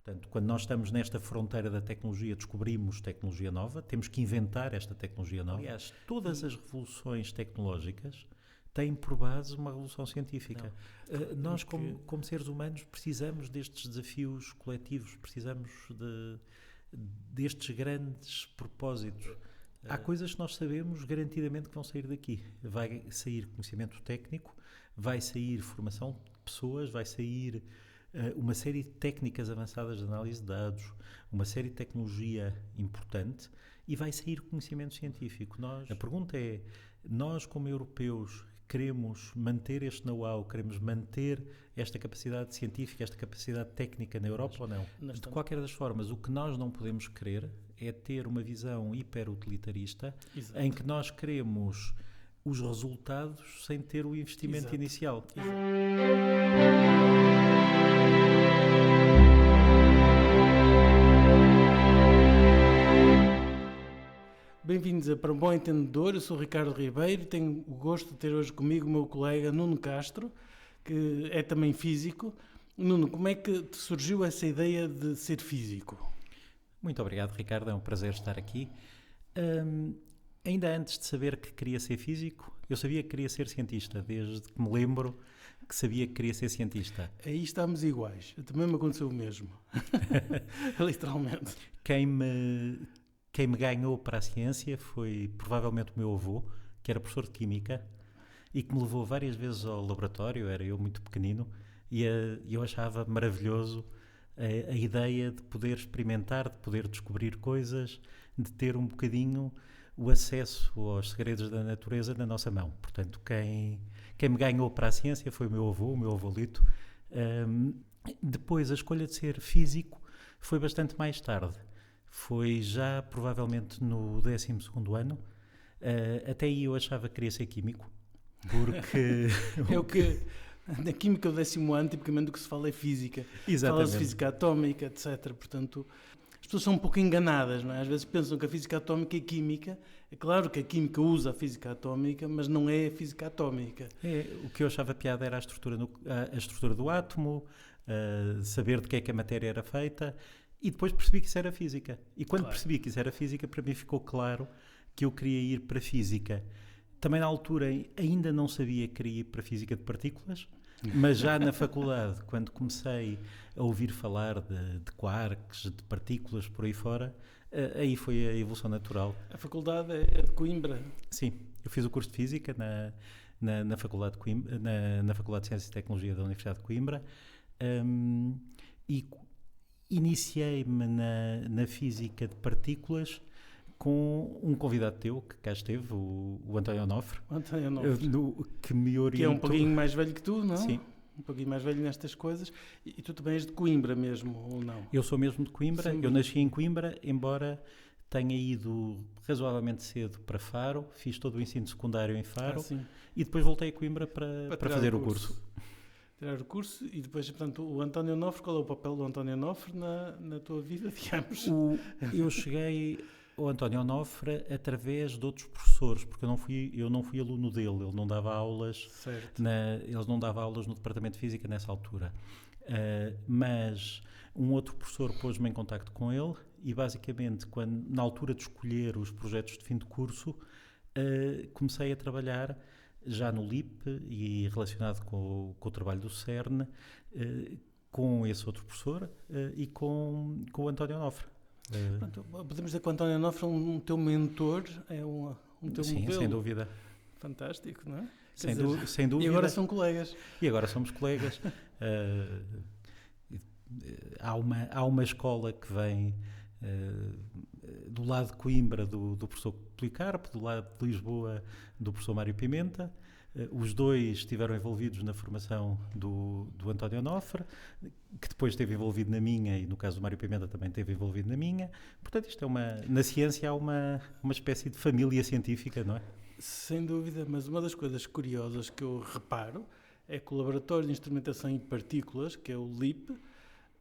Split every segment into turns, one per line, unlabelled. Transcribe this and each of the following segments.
Portanto, quando nós estamos nesta fronteira da tecnologia, descobrimos tecnologia nova, temos que inventar esta tecnologia nova. Aliás, todas as revoluções tecnológicas têm por base uma revolução científica. Nós, como seres humanos, precisamos destes desafios coletivos, precisamos destes grandes propósitos. Há coisas que nós sabemos garantidamente que vão sair daqui. Vai sair conhecimento técnico, vai sair formação de pessoas, vai sair uma série de técnicas avançadas de análise de dados, uma série de tecnologia importante e vai sair conhecimento científico. A pergunta é, nós como europeus queremos manter este know-how, queremos manter esta capacidade científica, esta capacidade técnica na Europa ou não? De qualquer das formas, o que nós não podemos querer é ter uma visão hiper-utilitarista em que nós queremos os resultados sem ter o investimento inicial.
Bem-vindos a Para um Bom Entendedor, eu sou o Ricardo Ribeiro, tenho o gosto de ter hoje comigo o meu colega Nuno Castro, que é também físico. Nuno, como é que te surgiu essa ideia de ser físico?
Muito obrigado, Ricardo, é um prazer estar aqui. Ainda antes de saber que queria ser físico, eu sabia que queria ser cientista, desde que me lembro que sabia que queria ser cientista.
Aí estamos iguais, também me aconteceu o mesmo, literalmente.
Quem me ganhou para a ciência foi provavelmente o meu avô, que era professor de Química e que me levou várias vezes ao laboratório, era eu muito pequenino, e eu achava maravilhoso a ideia de poder experimentar, de poder descobrir coisas, de ter um bocadinho o acesso aos segredos da natureza na nossa mão. Portanto, quem me ganhou para a ciência foi o meu avô Lito. Depois, a escolha de ser físico foi bastante mais tarde. Foi já provavelmente no 12º ano. Até aí eu achava que queria ser químico, porque...
É o que... Na química, o 10º ano, tipicamente, o que se fala é física.
Exatamente.
Fala-se física atómica, etc. Portanto, as pessoas são um pouco enganadas, não é? Às vezes pensam que a física atómica é química. É claro que a química usa a física atómica, mas não é a física atómica.
O que eu achava piada era a estrutura do átomo, saber de que é que a matéria era feita, e depois percebi que isso era física. E quando percebi que isso era física, para mim ficou claro que eu queria ir para a física. Também na altura ainda não sabia que queria ir para a física de partículas, mas já na faculdade, quando comecei a ouvir falar de quarks, de partículas por aí fora, aí foi a evolução natural.
A faculdade é de Coimbra?
Sim, eu fiz o curso de Física na Faculdade de Coimbra, na Faculdade de Ciências e Tecnologia da Universidade de Coimbra, e iniciei-me na Física de Partículas com um convidado teu, que cá esteve, o António Onofre.
O António Onofre.
Que me orientou.
Que é um pouquinho mais velho que tu, não?
Sim.
Um pouquinho mais velho nestas coisas. E tu também és de Coimbra mesmo, ou não?
Eu sou mesmo de Coimbra. Sim. Eu nasci em Coimbra, embora tenha ido razoavelmente cedo para Faro. Fiz todo o ensino secundário em Faro. E depois voltei a Coimbra para fazer o curso.
Tirar o curso e depois, portanto, o António Onofre, qual é o papel do António Onofre na tua vida, digamos?
Eu cheguei ao António Onofre através de outros professores, porque eu não fui aluno dele, ele não dava aulas, ele não dava aulas no departamento de Física nessa altura, mas um outro professor pôs-me em contacto com ele e basicamente, na altura de escolher os projetos de fim de curso, comecei a trabalhar já no LIP e relacionado com o trabalho do CERN, com esse outro professor e com o António Onofre.
Pronto, podemos dizer que o António Onofre é um teu mentor, é um teu modelo.
Sim, sem dúvida.
Fantástico, não é?
Sem dúvida.
E agora são colegas.
E agora somos colegas. Há uma escola que vem do lado de Coimbra do professor Policarpo, do lado de Lisboa do professor Mário Pimenta. Os dois estiveram envolvidos na formação do António Onofre, que depois esteve envolvido na minha, e no caso do Mário Pimenta também esteve envolvido na minha. Portanto, isto na ciência há uma espécie de família científica, não é?
Sem dúvida, mas uma das coisas curiosas que eu reparo é que o Laboratório de Instrumentação em Partículas, que é o LIP,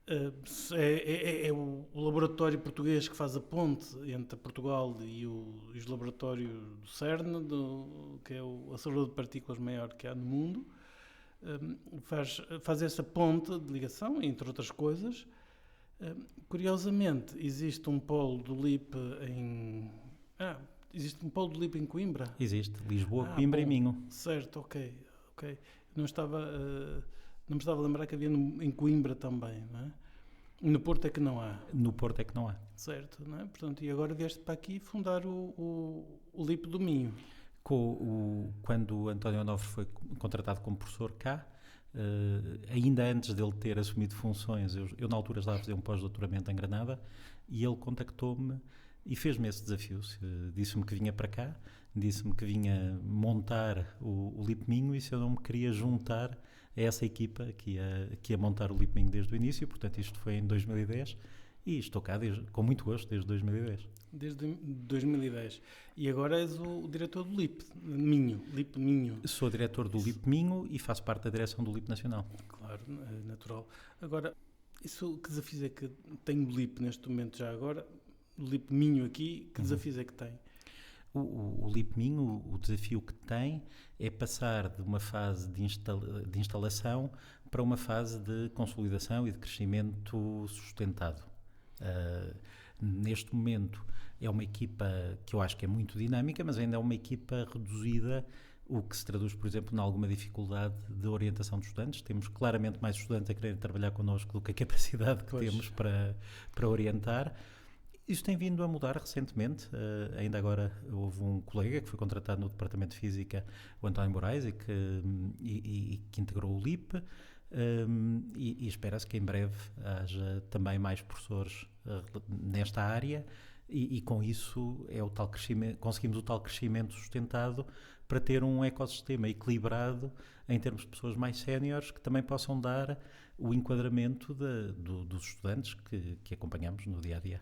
é o laboratório português que faz a ponte entre Portugal e os laboratórios do CERN, que é o acelerador de partículas maior que há no mundo. Faz essa ponte de ligação, entre outras coisas, Curiosamente, existe um polo do LIP em... existe um polo do LIP em Coimbra?
Existe. Lisboa, Coimbra e Minho.
Certo, ok. Não me estava a lembrar que havia em Coimbra também, não é? No Porto é que não há.
No Porto é que não há.
Certo, não é? Portanto, e agora vieste para aqui fundar o LIP do Minho.
Quando o António Onofre foi contratado como professor cá, ainda antes dele ter assumido funções, eu na altura estava a fazer um pós-doutoramento em Granada e ele contactou-me e fez-me esse desafio. Disse-me que vinha para cá, disse-me que vinha montar o LIP Minho e se eu não me queria juntar a essa equipa que ia montar o LIP Minho desde o início. Portanto, isto foi em 2010 e estou cá com muito gosto desde 2010.
Desde 2010. E agora és o diretor do LIP Minho. LIP Minho.
Sou diretor do LIP Minho e faço parte da direção do LIP Nacional.
Claro, é natural. Agora, que desafios é que tem o LIP neste momento já agora? O LIP Minho aqui, que desafios é que tem?
O LIP Minho, o desafio que tem é passar de uma fase de instalação para uma fase de consolidação e de crescimento sustentado. Neste momento é uma equipa que eu acho que é muito dinâmica, mas ainda é uma equipa reduzida, o que se traduz, por exemplo, em alguma dificuldade de orientação de estudantes. Temos claramente mais estudantes a querer trabalhar connosco do que a capacidade que temos para orientar. Isso tem vindo a mudar recentemente. Ainda agora houve um colega que foi contratado no Departamento de Física, o António Moraes, e que integrou o LIP. E espera-se que em breve haja também mais professores nesta área e com isso conseguimos o tal crescimento sustentado para ter um ecossistema equilibrado em termos de pessoas mais séniores que também possam dar o enquadramento dos estudantes que acompanhamos no dia-a-dia.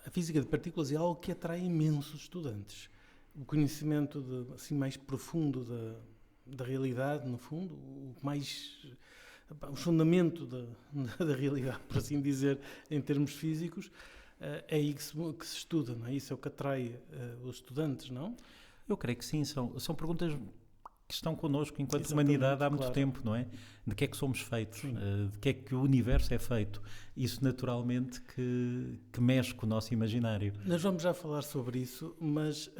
A física de partículas é algo que atrai imensos estudantes. O conhecimento assim, mais profundo da realidade, no fundo, o fundamento da realidade, por assim dizer, em termos físicos, é aí que se estuda, não é? Isso é o que atrai os estudantes, não?
Eu creio que sim, são perguntas que estão connosco enquanto
Exatamente,
humanidade há muito
claro.
tempo, não é? De que é que somos feitos, de que é que o universo é feito. Isso naturalmente que mexe com o nosso imaginário.
Nós vamos já falar sobre isso, mas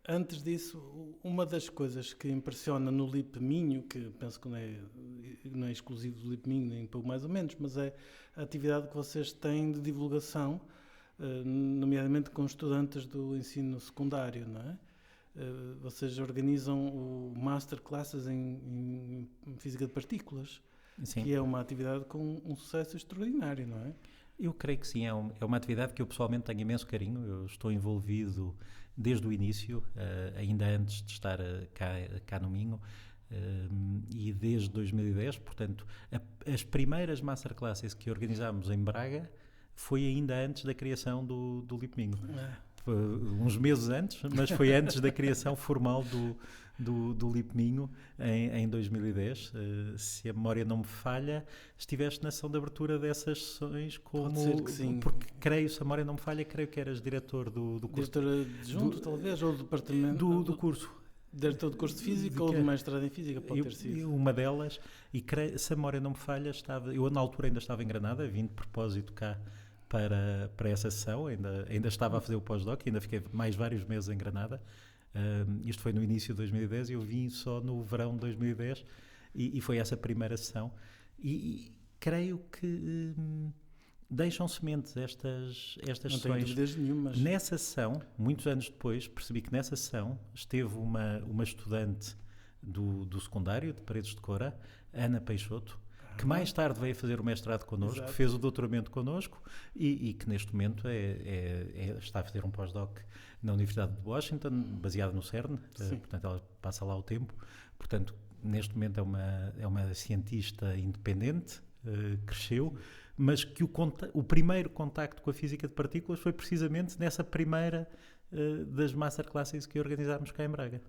antes disso, uma das coisas que impressiona no LIP Minho, que penso que não é exclusivo do LIP Minho, nem pouco mais ou menos, mas é a atividade que vocês têm de divulgação, nomeadamente com estudantes do ensino secundário, não é? Vocês organizam o Master Classes em Física de Partículas,
Sim.
que é uma atividade com um sucesso extraordinário, não é?
Eu creio que sim, é uma atividade que eu pessoalmente tenho imenso carinho. Eu estou envolvido desde o início, ainda antes de estar cá no Minho, e desde 2010, portanto, as primeiras Masterclasses que organizámos em Braga foi ainda antes da criação do LIP Minho. Uns meses antes, mas foi antes da criação formal do LIP Minho em 2010. Se a memória não me falha, estiveste na sessão de abertura dessas sessões como...
Pode ser que sim.
Porque creio, se a memória não me falha, creio que eras diretor do curso.
Diretor adjunto, talvez, ou do departamento...
Do curso.
Diretor de curso de Física ou de mestrado em Física, pode ter sido.
Uma delas, e creio, se a memória não me falha, eu na altura ainda estava em Granada, vim de propósito cá para essa sessão, ainda estava a fazer o pós-doc, ainda fiquei mais vários meses em Granada. Isto foi no início de 2010 e eu vim só no verão de 2010 e foi essa primeira sessão. E creio que deixam sementes estas
não
sessões.
Não tenho dúvidas nenhumas.
Nessa sessão, muitos anos depois, percebi que nessa sessão esteve uma estudante do secundário, de Paredes de Coura, Ana Peixoto, que mais tarde veio fazer o mestrado connosco,
Exato.
fez o doutoramento connosco e que neste momento está a fazer um pós-doc na Universidade de Washington, baseado no CERN, portanto ela passa lá o tempo. Portanto, neste momento é uma cientista independente, cresceu, mas que o primeiro contacto com a física de partículas foi precisamente nessa primeira das masterclasses que organizámos cá em Braga.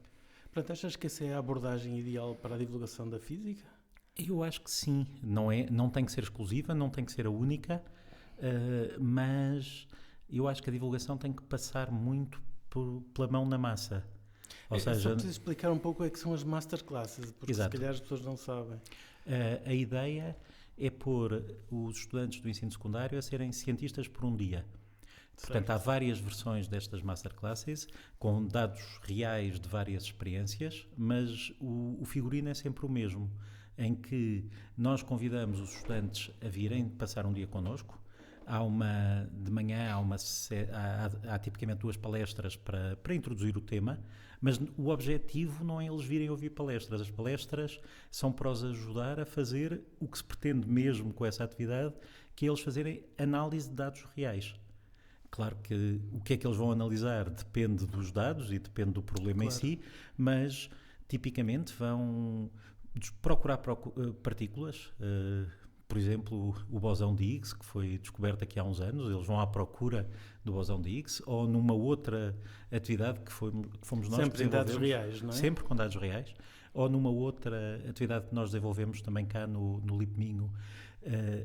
Portanto, achas que essa é a abordagem ideal para a divulgação da física?
Eu acho que sim, não tem que ser exclusiva, não tem que ser a única, mas eu acho que a divulgação tem que passar muito pela mão na massa. Ou seja,
só preciso explicar um pouco o que são as masterclasses, porque
exato.
Se calhar as pessoas não sabem.
A ideia é pôr os estudantes do ensino secundário a serem cientistas por um dia. Portanto, há várias versões destas masterclasses, com dados reais de várias experiências, mas o figurino é sempre o mesmo, em que nós convidamos os estudantes a virem passar um dia connosco. De manhã há tipicamente 2 palestras para introduzir o tema, mas o objetivo não é eles virem ouvir palestras. As palestras são para os ajudar a fazer o que se pretende mesmo com essa atividade, que é eles fazerem análise de dados reais. Claro que o que é que eles vão analisar depende dos dados e depende do problema em si, mas tipicamente vão procurar partículas, por exemplo, o bosão de Higgs, que foi descoberto aqui há uns anos, eles vão à procura do bosão de Higgs, ou numa outra atividade que fomos nós
sempre
que desenvolvemos.
Sempre com dados reais, não é?
Sempre com dados reais. Ou numa outra atividade que nós desenvolvemos também cá no LIP Minho,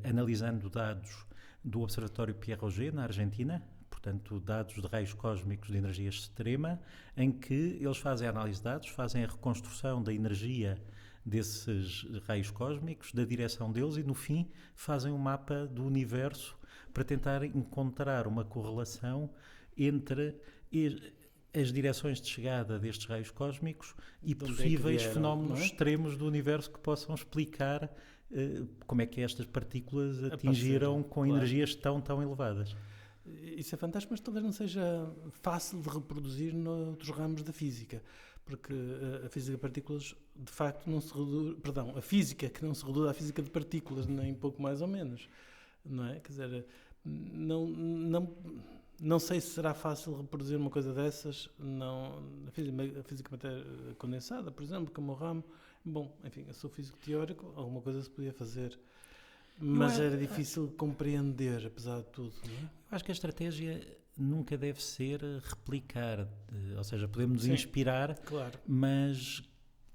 analisando dados do Observatório Pierre Roger, na Argentina, portanto, dados de raios cósmicos de energia extrema, em que eles fazem a análise de dados, fazem a reconstrução da energia desses raios cósmicos, da direção deles e, no fim, fazem um mapa do universo para tentar encontrar uma correlação entre as direções de chegada destes raios cósmicos e possíveis fenómenos extremos do universo que possam explicar como é que estas partículas atingiram com energias tão elevadas.
Isso é fantástico, mas talvez não seja fácil de reproduzir noutros ramos da física, porque a física de partículas, de facto, não se reduz... Perdão, a física que não se reduz à física de partículas, nem pouco mais ou menos, não é? Quer dizer, não sei se será fácil reproduzir uma coisa dessas, a física matéria condensada, por exemplo, como o ramo. Bom, enfim, eu sou físico teórico, alguma coisa se podia fazer. Mas era difícil compreender, apesar de tudo, não é?
Eu acho que a estratégia nunca deve ser replicar, ou seja, podemos nos inspirar,
claro,
mas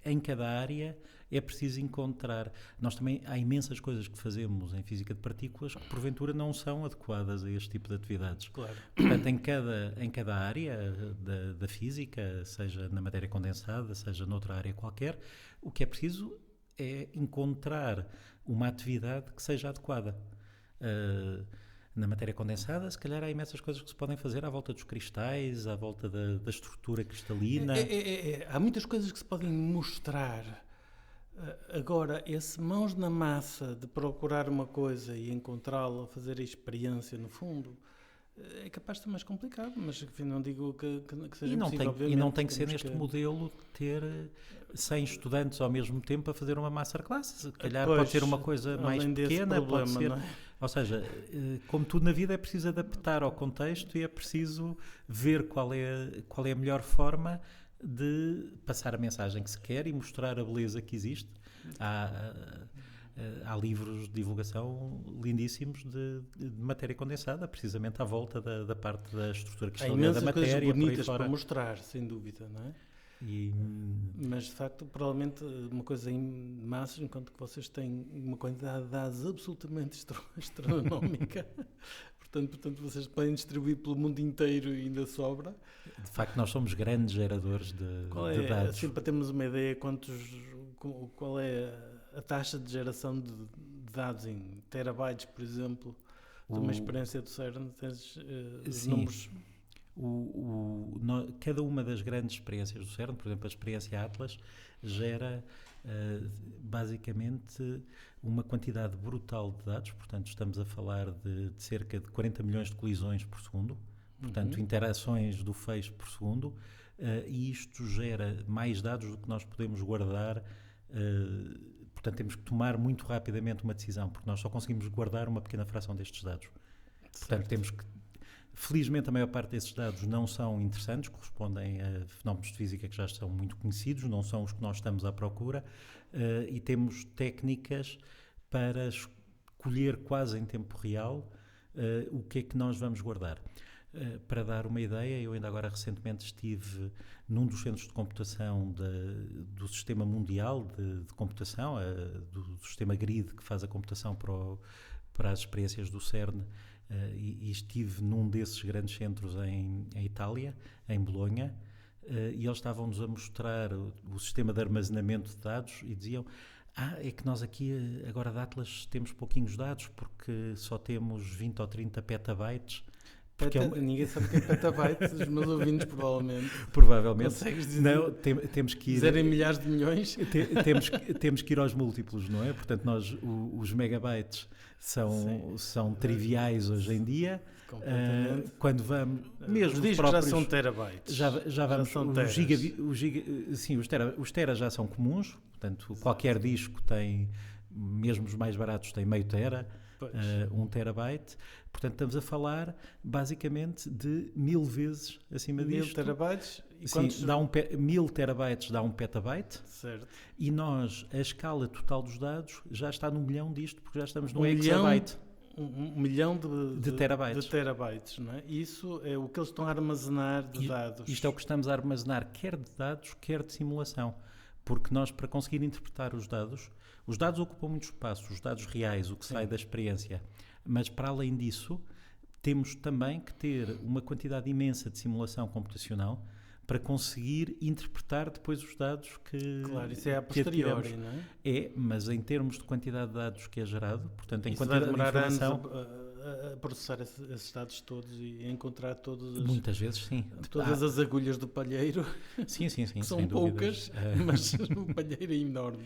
em cada área é preciso encontrar. Nós também, há imensas coisas que fazemos em física de partículas que porventura não são adequadas a este tipo de atividades.
Claro.
Portanto, em cada área da física, seja na matéria condensada, seja noutra área qualquer, o que é preciso é encontrar uma atividade que seja adequada. Na matéria condensada, se calhar há imensas coisas que se podem fazer à volta dos cristais, à volta da estrutura cristalina.
Há muitas coisas que se podem mostrar. Agora, esse mãos na massa de procurar uma coisa e encontrá-la, fazer a experiência no fundo, é capaz de ser mais complicado, mas enfim, não digo que seja impossível.
E não tem que ser neste modelo ter 100 estudantes ao mesmo tempo a fazer uma masterclass. Se calhar pode ser uma coisa mais pequena, problema, pode ser... Ou seja, como tudo na vida é preciso adaptar ao contexto e é preciso ver qual é a melhor forma de passar a mensagem que se quer e mostrar a beleza que existe. Há livros de divulgação lindíssimos de matéria condensada, precisamente à volta da parte da estrutura cristalina da matéria.
Há imensas coisas bonitas para mostrar, sem dúvida, não é?
E...
Mas, de facto, provavelmente uma coisa em massa, enquanto que vocês têm uma quantidade de dados absolutamente astronómica, portanto, vocês podem distribuir pelo mundo inteiro e ainda sobra.
De facto, nós somos grandes geradores de dados.
Assim, para termos uma ideia, qual é a taxa de geração de dados em terabytes, por exemplo, de uma experiência do CERN, tens os números...
Cada uma das grandes experiências do CERN, por exemplo, a experiência Atlas, gera basicamente uma quantidade brutal de dados, portanto estamos a falar de cerca de 40 milhões de colisões por segundo, portanto interações do feixe por segundo, e isto gera mais dados do que nós podemos guardar, portanto temos que tomar muito rapidamente uma decisão, porque nós só conseguimos guardar uma pequena fração destes dados. Portanto temos que... Felizmente, a maior parte desses dados não são interessantes, correspondem a fenómenos de física que já são muito conhecidos, não são os que nós estamos à procura, e temos técnicas para escolher quase em tempo real o que é que nós vamos guardar. Para dar uma ideia, eu ainda agora recentemente estive num dos centros de computação do Sistema Mundial de Computação, do Sistema GRID, que faz a computação para as experiências do CERN, e estive num desses grandes centros em Itália, em Bolonha, e eles estavam-nos a mostrar o sistema de armazenamento de dados e diziam: É que nós aqui, agora da Atlas, temos pouquinhos dados, porque só temos 20 ou 30 petabytes.
Ninguém sabe o que é petabyte, os meus ouvintes
provavelmente.
Consegues dizer?
Não, temos que ir...
Zero em milhares de milhões?
Temos que ir aos múltiplos, não é? Portanto, os megabytes são triviais hoje em dia.
Completamente.
Quando vamos... Mesmo
os discos já são terabytes.
Já vamos...
São
os teras já são comuns. Portanto, qualquer disco tem... Mesmo os mais baratos têm meio tera. 1 terabyte, portanto estamos a falar basicamente de 1000 vezes acima disto.
1000 terabytes? E
sim, 1000 terabytes dá 1 petabyte.
Certo.
E nós, a escala total dos dados já está no milhão disto, porque já estamos no
exabyte. 1 milhão de
terabytes,
não é? Isso é o que eles estão a armazenar de dados.
Isto é o que estamos a armazenar, quer de dados, quer de simulação. Porque nós, para conseguir interpretar os dados ocupam muito espaço, os dados reais, o que sai da experiência. Mas, para além disso, temos também que ter uma quantidade imensa de simulação computacional para conseguir interpretar depois os dados que
Claro, isso é a posteriori, não é?
Mas em termos de quantidade de dados que é gerado, portanto, em
isso
quantidade
vai demorar
de informação...
anos a processar esses dados todos e a encontrar
muitas vezes, sim.
Todas as agulhas do palheiro.
Sim,
que são poucas, mas o palheiro é enorme.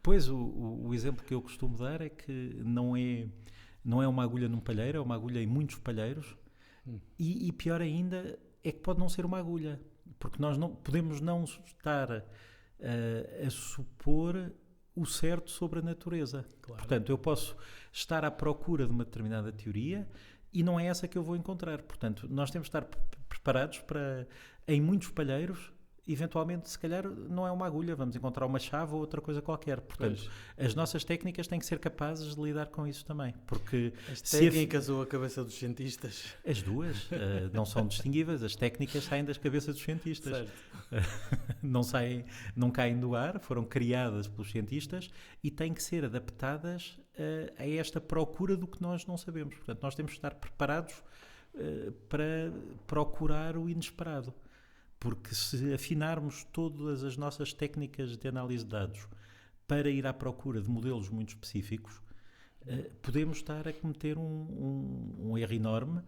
Pois, o exemplo que eu costumo dar é que não é uma agulha num palheiro, é uma agulha em muitos palheiros. E pior ainda é que pode não ser uma agulha, porque nós podemos não estar a supor o certo sobre a natureza.
Claro.
Portanto, eu posso estar à procura de uma determinada teoria e não é essa que eu vou encontrar. Portanto, nós temos de estar preparados para, em muitos palheiros, eventualmente, se calhar, não é uma agulha, vamos encontrar uma chave ou outra coisa qualquer. Portanto, as nossas técnicas têm que ser capazes de lidar com isso também. Porque
as técnicas ou a cabeça dos cientistas?
As duas não são distinguíveis, as técnicas saem das cabeças dos cientistas. Não caem do ar, foram criadas pelos cientistas e têm que ser adaptadas a esta procura do que nós não sabemos. Portanto, nós temos que estar preparados para procurar o inesperado. Porque se afinarmos todas as nossas técnicas de análise de dados para ir à procura de modelos muito específicos, podemos estar a cometer um erro enorme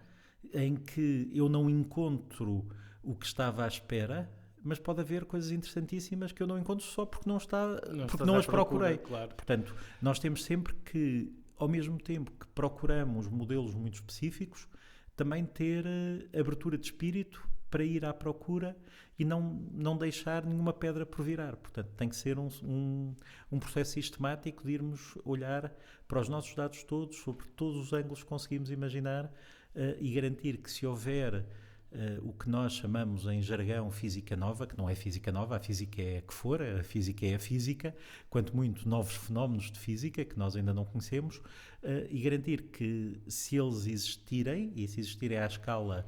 em que eu não encontro o que estava à espera, mas pode haver coisas interessantíssimas que eu não encontro só porque não as procurei.
Claro.
Portanto, nós temos sempre que, ao mesmo tempo que procuramos modelos muito específicos, também ter abertura de espírito para ir à procura e não deixar nenhuma pedra por virar. Portanto, tem que ser um processo sistemático de irmos olhar para os nossos dados todos, sobre todos os ângulos que conseguimos imaginar e garantir que se houver o que nós chamamos em jargão física nova, que não é física nova, a física é a que for, a física é a física, quanto muito novos fenómenos de física que nós ainda não conhecemos, e garantir que se eles existirem, e se existirem à escala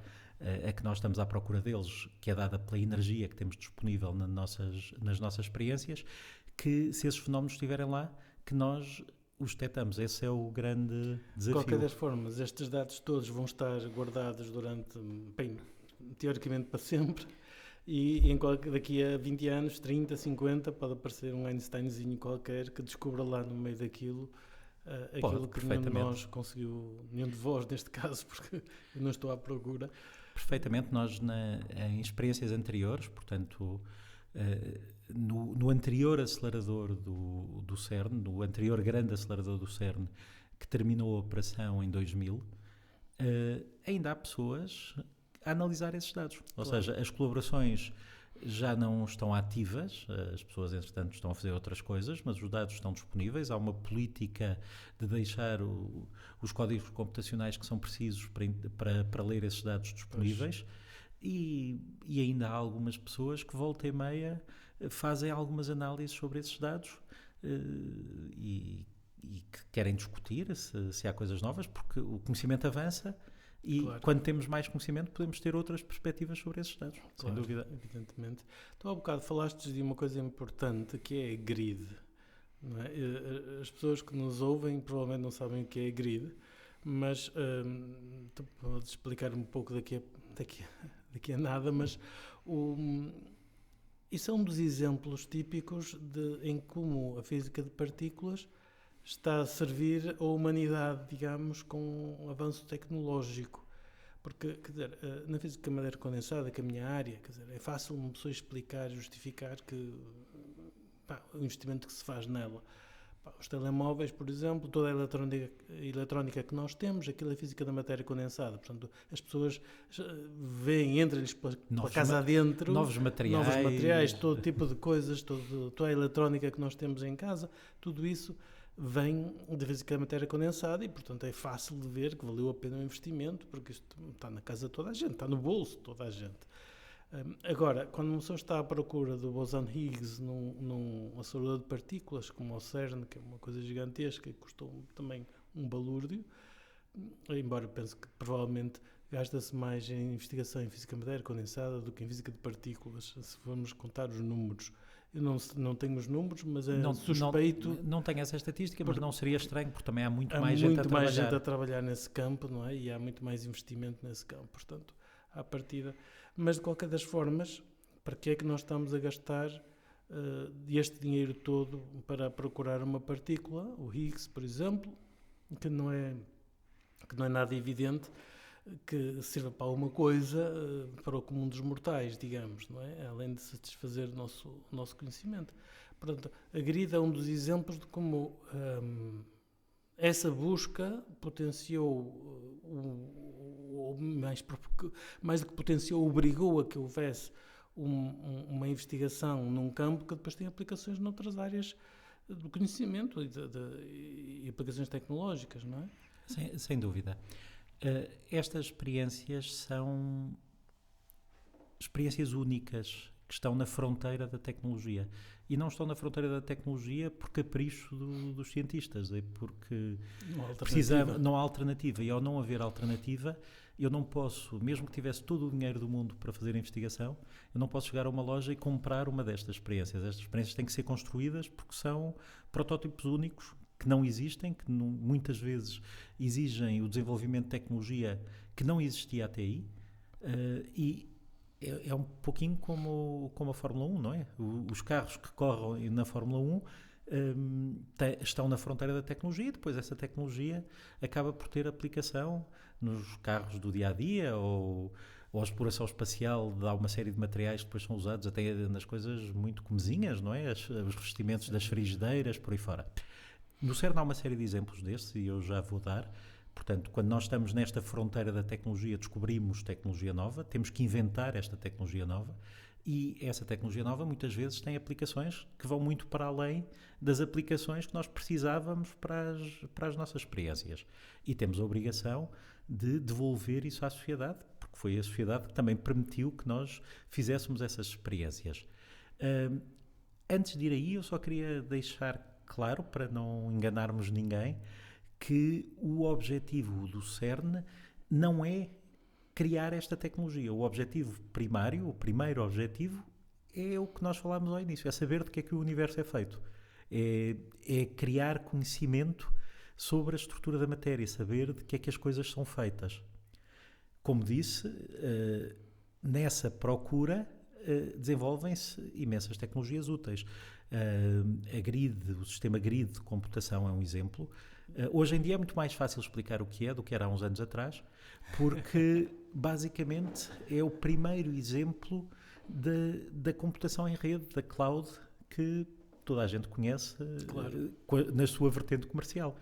a que nós estamos à procura deles, que é dada pela energia que temos disponível nas nossas experiências, que se esses fenómenos estiverem lá, que nós os detectamos. Esse é o grande desafio.
De qualquer das formas, estes dados todos vão estar guardados durante, teoricamente, para sempre. E daqui a 20 anos, 30, 50, pode aparecer um Einsteinzinho qualquer que descubra lá no meio daquilo aquilo que nenhum de nós conseguiu, nenhum de vós neste caso, porque eu não estou à procura.
Perfeitamente. Nós, em experiências anteriores, portanto, no anterior acelerador do CERN, no anterior grande acelerador do CERN, que terminou a operação em 2000, ainda há pessoas a analisar esses dados. Ou seja, as colaborações já não estão ativas, as pessoas, entretanto, estão a fazer outras coisas, mas os dados estão disponíveis. Há uma política de deixar os códigos computacionais que são precisos para ler esses dados disponíveis. E ainda há algumas pessoas que, volta e meia, fazem algumas análises sobre esses dados e que querem discutir se há coisas novas, porque o conhecimento avança. E quando temos mais conhecimento podemos ter outras perspectivas sobre esses dados, sem dúvida.
Evidentemente. Então, há bocado falaste de uma coisa importante, que é grid. Não é? As pessoas que nos ouvem provavelmente não sabem o que é grid, mas tu podes explicar um pouco daqui a nada, mas isso é um dos exemplos típicos em como a física de partículas está a servir a humanidade, digamos, com um avanço tecnológico. Porque, quer dizer, na física de matéria condensada, que é a minha área, quer dizer, é fácil uma pessoa explicar e justificar que o investimento que se faz nela. Os telemóveis, por exemplo, toda a eletrónica que nós temos, aquilo é física da matéria condensada. Portanto, as pessoas veem, entram-lhes pela casa adentro,
novos materiais,
todo tipo de coisas, toda a eletrónica que nós temos em casa, tudo isso vem da física da matéria condensada e, portanto, é fácil de ver que valeu a pena o investimento, porque isto está na casa de toda a gente, está no bolso de toda a gente. Agora, quando uma pessoa está à procura do bosão Higgs num acelerador de partículas, como o CERN, que é uma coisa gigantesca e custou também um balúrdio, embora pense que provavelmente gasta-se mais em investigação em física de matéria condensada do que em física de partículas, se formos contar os números. Eu não tenho os números, mas suspeito...
Não tenho essa estatística, mas não seria estranho, porque também há muito mais gente a
trabalhar nesse campo, não é? E há muito mais investimento nesse campo, portanto, à partida. Mas, de qualquer das formas, para que é que nós estamos a gastar este dinheiro todo para procurar uma partícula, o Higgs, por exemplo, que não é nada evidente que sirva para alguma coisa para o comum dos mortais, digamos, não é? Além de satisfazer o nosso conhecimento. Portanto, a GRID é um dos exemplos de como essa busca potenciou, mais do que potenciou, obrigou a que houvesse uma investigação num campo que depois tem aplicações noutras áreas do conhecimento e aplicações tecnológicas, não é?
Sem dúvida. Estas experiências são experiências únicas que estão na fronteira da tecnologia. E não estão na fronteira da tecnologia por capricho dos cientistas, é porque não há alternativa. E ao não haver alternativa, eu não posso, mesmo que tivesse todo o dinheiro do mundo para fazer a investigação, eu não posso chegar a uma loja e comprar uma destas experiências. Estas experiências têm que ser construídas porque são protótipos únicos, que não existem, que muitas vezes exigem o desenvolvimento de tecnologia que não existia até aí, e é um pouquinho como a Fórmula 1, não é? Os carros que correm na Fórmula 1 estão na fronteira da tecnologia e depois essa tecnologia acaba por ter aplicação nos carros do dia-a-dia ou a exploração espacial dá uma série de materiais que depois são usados até nas coisas muito comezinhas, não é? Os revestimentos das frigideiras, por aí fora. No CERN há uma série de exemplos destes e eu já vou dar. Portanto, quando nós estamos nesta fronteira da tecnologia, descobrimos tecnologia nova, temos que inventar esta tecnologia nova e essa tecnologia nova muitas vezes tem aplicações que vão muito para além das aplicações que nós precisávamos para as nossas experiências. E temos a obrigação de devolver isso à sociedade, porque foi a sociedade que também permitiu que nós fizéssemos essas experiências. Antes de ir aí, eu só queria deixar claro, para não enganarmos ninguém, que o objetivo do CERN não é criar esta tecnologia. O objetivo primário, o primeiro objetivo, é o que nós falámos ao início, é saber de que é que o universo é feito. É criar conhecimento sobre a estrutura da matéria, saber de que é que as coisas são feitas. Como disse, nessa procura desenvolvem-se imensas tecnologias úteis. A GRID, o sistema GRID de computação é um exemplo. Hoje em dia é muito mais fácil explicar o que é do que era há uns anos atrás, porque basicamente é o primeiro exemplo da computação em rede, da cloud, que toda a gente conhece, claro, na sua vertente comercial.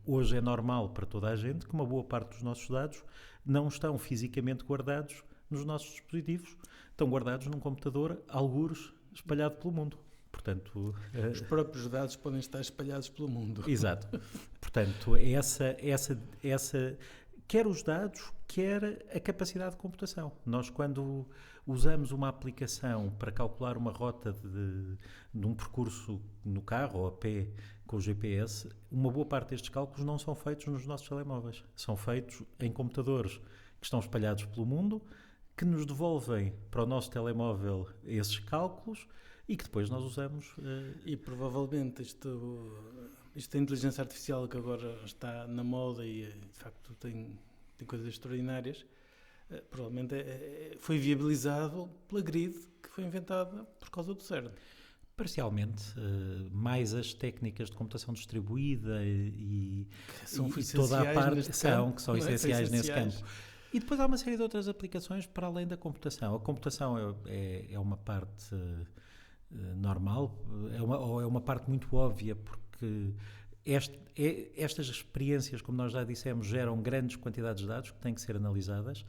Hoje é normal para toda a gente que uma boa parte dos nossos dados não estão fisicamente guardados nos nossos dispositivos, estão guardados num computador, algures, espalhado pelo mundo. Portanto,
os próprios dados podem estar espalhados pelo mundo.
Exato. Portanto, essa quer os dados, quer a capacidade de computação. Nós, quando usamos uma aplicação para calcular uma rota de um percurso no carro ou a pé com o GPS, uma boa parte destes cálculos não são feitos nos nossos telemóveis. São feitos em computadores que estão espalhados pelo mundo, que nos devolvem para o nosso telemóvel esses cálculos e que depois nós usamos.
E provavelmente isto da inteligência artificial que agora está na moda e de facto tem coisas extraordinárias, provavelmente foi viabilizado pela GRID, que foi inventada por causa do CERN.
Parcialmente, mais as técnicas de computação distribuída e
toda a parte
que são essenciais nesse campo. E depois há uma série de outras aplicações para além da computação. A computação é uma parte normal, é uma parte muito óbvia, porque estas experiências, como nós já dissemos, geram grandes quantidades de dados que têm que ser analisadas.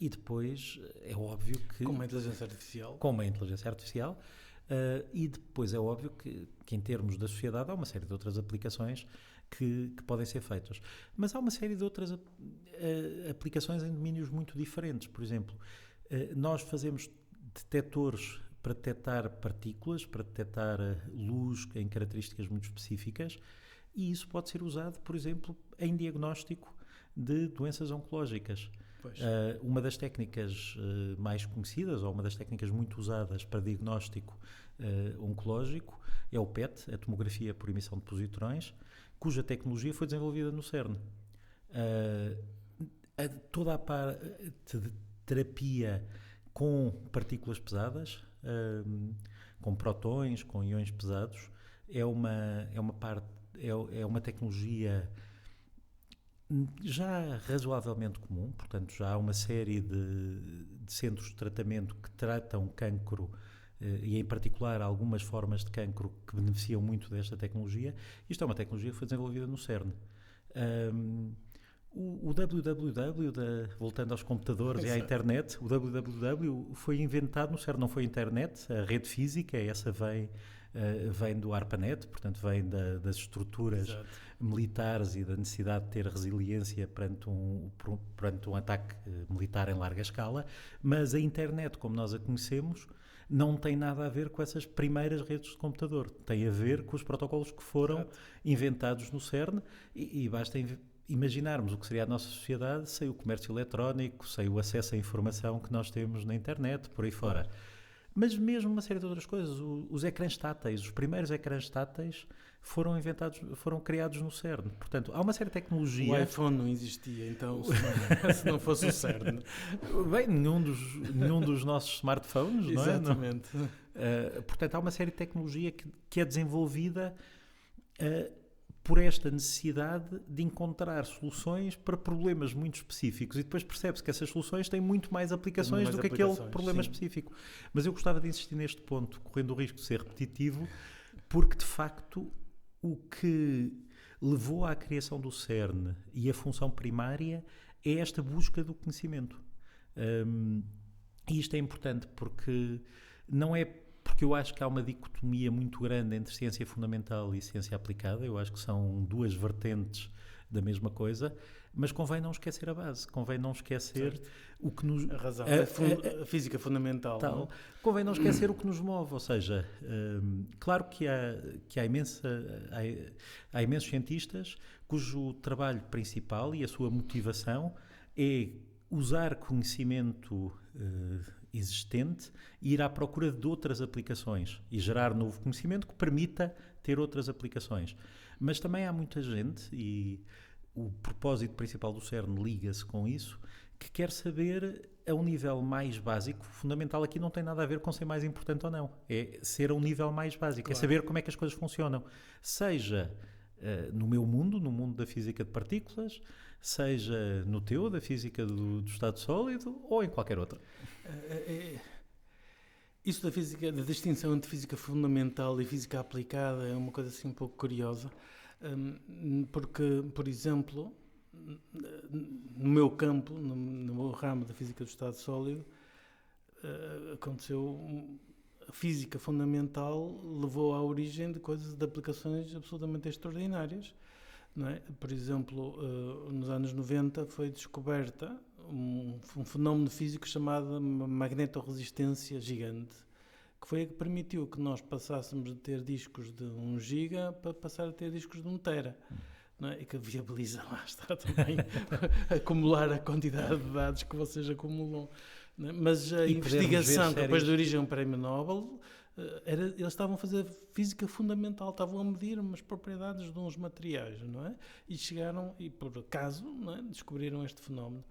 E depois é óbvio que...
Como a inteligência artificial.
E depois é óbvio que em termos da sociedade há uma série de outras aplicações que podem ser feitas. Mas há uma série de outras aplicações em domínios muito diferentes. Por exemplo, nós fazemos detectores para detectar partículas, para detectar luz em características muito específicas, e isso pode ser usado, por exemplo, em diagnóstico de doenças oncológicas. Uma das técnicas mais conhecidas, ou uma das técnicas muito usadas para diagnóstico oncológico, é o PET, a tomografia por emissão de positrões, cuja tecnologia foi desenvolvida no CERN. Toda a parte de terapia com partículas pesadas, com prótons, com íons pesados, é uma tecnologia já razoavelmente comum. Portanto, já há uma série de centros de tratamento que tratam cancro e, em particular, algumas formas de cancro que beneficiam muito desta tecnologia. Isto é uma tecnologia que foi desenvolvida no CERN. O www, voltando aos computadores e à internet, o www foi inventado no CERN, não foi a internet, a rede física, essa vem do ARPANET, portanto vem das estruturas militares e da necessidade de ter resiliência perante um ataque militar em larga escala, mas a internet, como nós a conhecemos, não tem nada a ver com essas primeiras redes de computador, tem a ver com os protocolos que foram inventados no CERN e basta imaginarmos o que seria a nossa sociedade sem o comércio eletrónico, sem o acesso à informação que nós temos na internet, por aí fora. Mas mesmo uma série de outras coisas, os ecrãs táteis, os primeiros ecrãs táteis foram criados no CERN. Portanto, há uma série de tecnologia...
O iPhone não existia, então, se não fosse o CERN.
Bem, nenhum dos nossos smartphones, não é?
Exatamente.
Portanto, há uma série de tecnologia que é desenvolvida por esta necessidade de encontrar soluções para problemas muito específicos, e depois percebe-se que essas soluções têm muito mais aplicações do que aquele problema específico. Mas eu gostava de insistir neste ponto, correndo o risco de ser repetitivo, porque de facto o que levou à criação do CERN e a função primária é esta busca do conhecimento. E isto é importante porque não é porque eu acho que há uma dicotomia muito grande entre ciência fundamental e ciência aplicada. Eu acho que são duas vertentes da mesma coisa, mas convém não esquecer a base, convém não esquecer o que nos...
A razão, a física fundamental. Não?
Convém não esquecer o que nos move, ou seja, claro que há imensos cientistas cujo trabalho principal e a sua motivação é usar conhecimento existente e ir à procura de outras aplicações e gerar novo conhecimento que permita ter outras aplicações. Mas também há muita gente, e o propósito principal do CERN liga-se com isso, que quer saber a um nível mais básico. Fundamental aqui não tem nada a ver com ser mais importante ou não. É ser a um nível mais básico, claro. É saber como é que as coisas funcionam. Seja no meu mundo, no mundo da física de partículas, seja no teu, da física do estado sólido, ou em qualquer outra.
Isso da distinção entre física fundamental e física aplicada é uma coisa assim um pouco curiosa, porque, por exemplo, no meu campo, no meu ramo da física do estado sólido, aconteceu... A física fundamental levou à origem de coisas, de aplicações absolutamente extraordinárias. Não é? Por exemplo, nos anos 90 foi descoberta um fenómeno físico chamado magnetoresistência gigante, que foi a que permitiu que nós passássemos de ter discos de 1 giga para passar a ter discos de 1 tera. Não é? E que viabiliza, lá está também, acumular a quantidade de dados que vocês acumulam. Não é? Mas a investigação, depois de origem um prémio Nobel, eles estavam a fazer física fundamental, estavam a medir umas propriedades de uns materiais, não é? E chegaram, e por acaso, não é? Descobriram este fenómeno.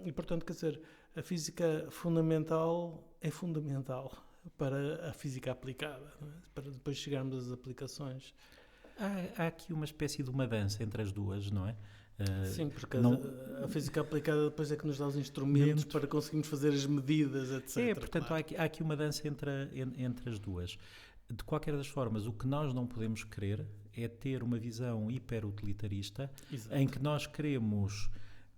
E, portanto, quer dizer, a física fundamental é fundamental para a física aplicada, não é? Para depois chegarmos às aplicações.
Há aqui uma espécie de uma dança entre as duas, não é?
Sim, porque
não-
a física aplicada depois é que nos dá os instrumentos para conseguirmos fazer as medidas, etc.
Portanto,
claro.
há aqui uma dança entre as duas. De qualquer das formas, o que nós não podemos querer é ter uma visão hiperutilitarista
Exato.
em que nós queremos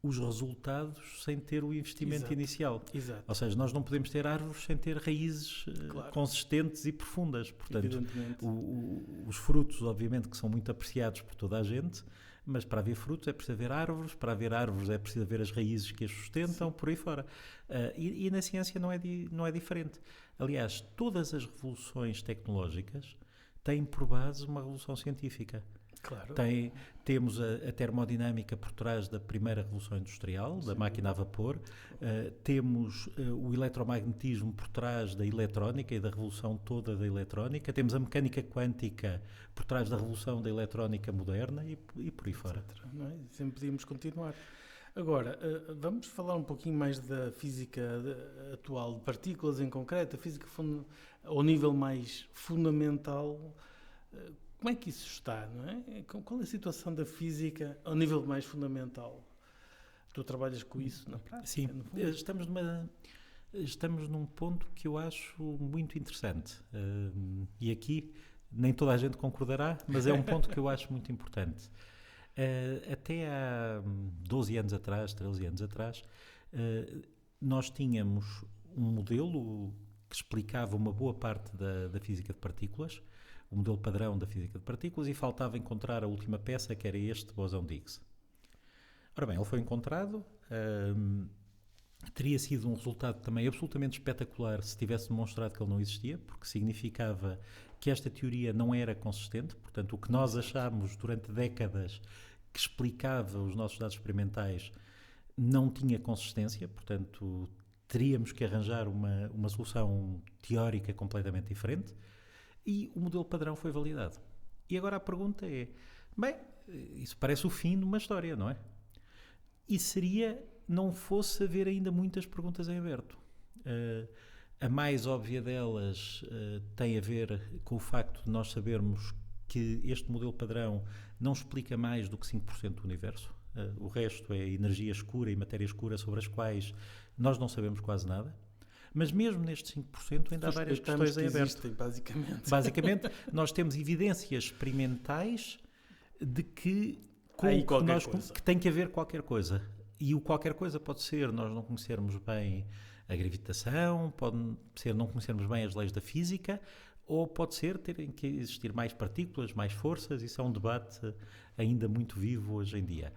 os resultados sem ter o investimento
Exato.
inicial.
Exato.
Ou seja, nós não podemos ter árvores sem ter raízes
Claro.
consistentes e profundas. Portanto,
Evidentemente.
os frutos, obviamente, que são muito apreciados por toda a gente, mas para haver frutos é preciso haver árvores, para haver árvores é preciso haver as raízes que as sustentam, por aí fora. E na ciência não é diferente. Aliás, todas as revoluções tecnológicas têm por base uma revolução científica.
Claro.
Temos a termodinâmica por trás da primeira revolução industrial, da máquina a vapor, temos o eletromagnetismo por trás da eletrónica e da revolução toda da eletrónica, temos a mecânica quântica por trás da revolução da eletrónica moderna e por aí fora.
Etc, não é? Sempre podíamos continuar. Agora, vamos falar um pouquinho mais da física atual, de partículas em concreto, a física ao nível mais fundamental. Como é que isso está, não é? Qual é a situação da física ao nível mais fundamental? Tu trabalhas com isso na prática?
Sim,
no fundo?
estamos num ponto que eu acho muito interessante. E aqui nem toda a gente concordará, mas é um ponto que eu acho muito importante. Até há 12 anos atrás, 13 anos atrás, nós tínhamos um modelo que explicava uma boa parte da física de partículas, o modelo padrão da física de partículas, e faltava encontrar a última peça, que era este bosão de Higgs. Ora bem, ele foi encontrado, teria sido um resultado também absolutamente espetacular se tivesse demonstrado que ele não existia, porque significava que esta teoria não era consistente, portanto, o que nós achámos durante décadas que explicava os nossos dados experimentais não tinha consistência, portanto, teríamos que arranjar uma solução teórica completamente diferente, e o modelo padrão foi validado. E agora a pergunta é, bem, isso parece o fim de uma história, não é? E seria, não fosse haver ainda muitas perguntas em aberto. A mais óbvia delas tem a ver com o facto de nós sabermos que este modelo padrão não explica mais do que 5% do universo. O resto é energia escura e matéria escura sobre as quais nós não sabemos quase nada. Mas mesmo nestes 5% ainda há várias questões em aberto.
Existem,
Basicamente, nós temos evidências experimentais de que, que tem que haver qualquer coisa. E o qualquer coisa pode ser nós não conhecermos bem a gravitação, pode ser não conhecermos bem as leis da física, ou pode ser terem que existir mais partículas, mais forças. Isso é um debate ainda muito vivo hoje em dia.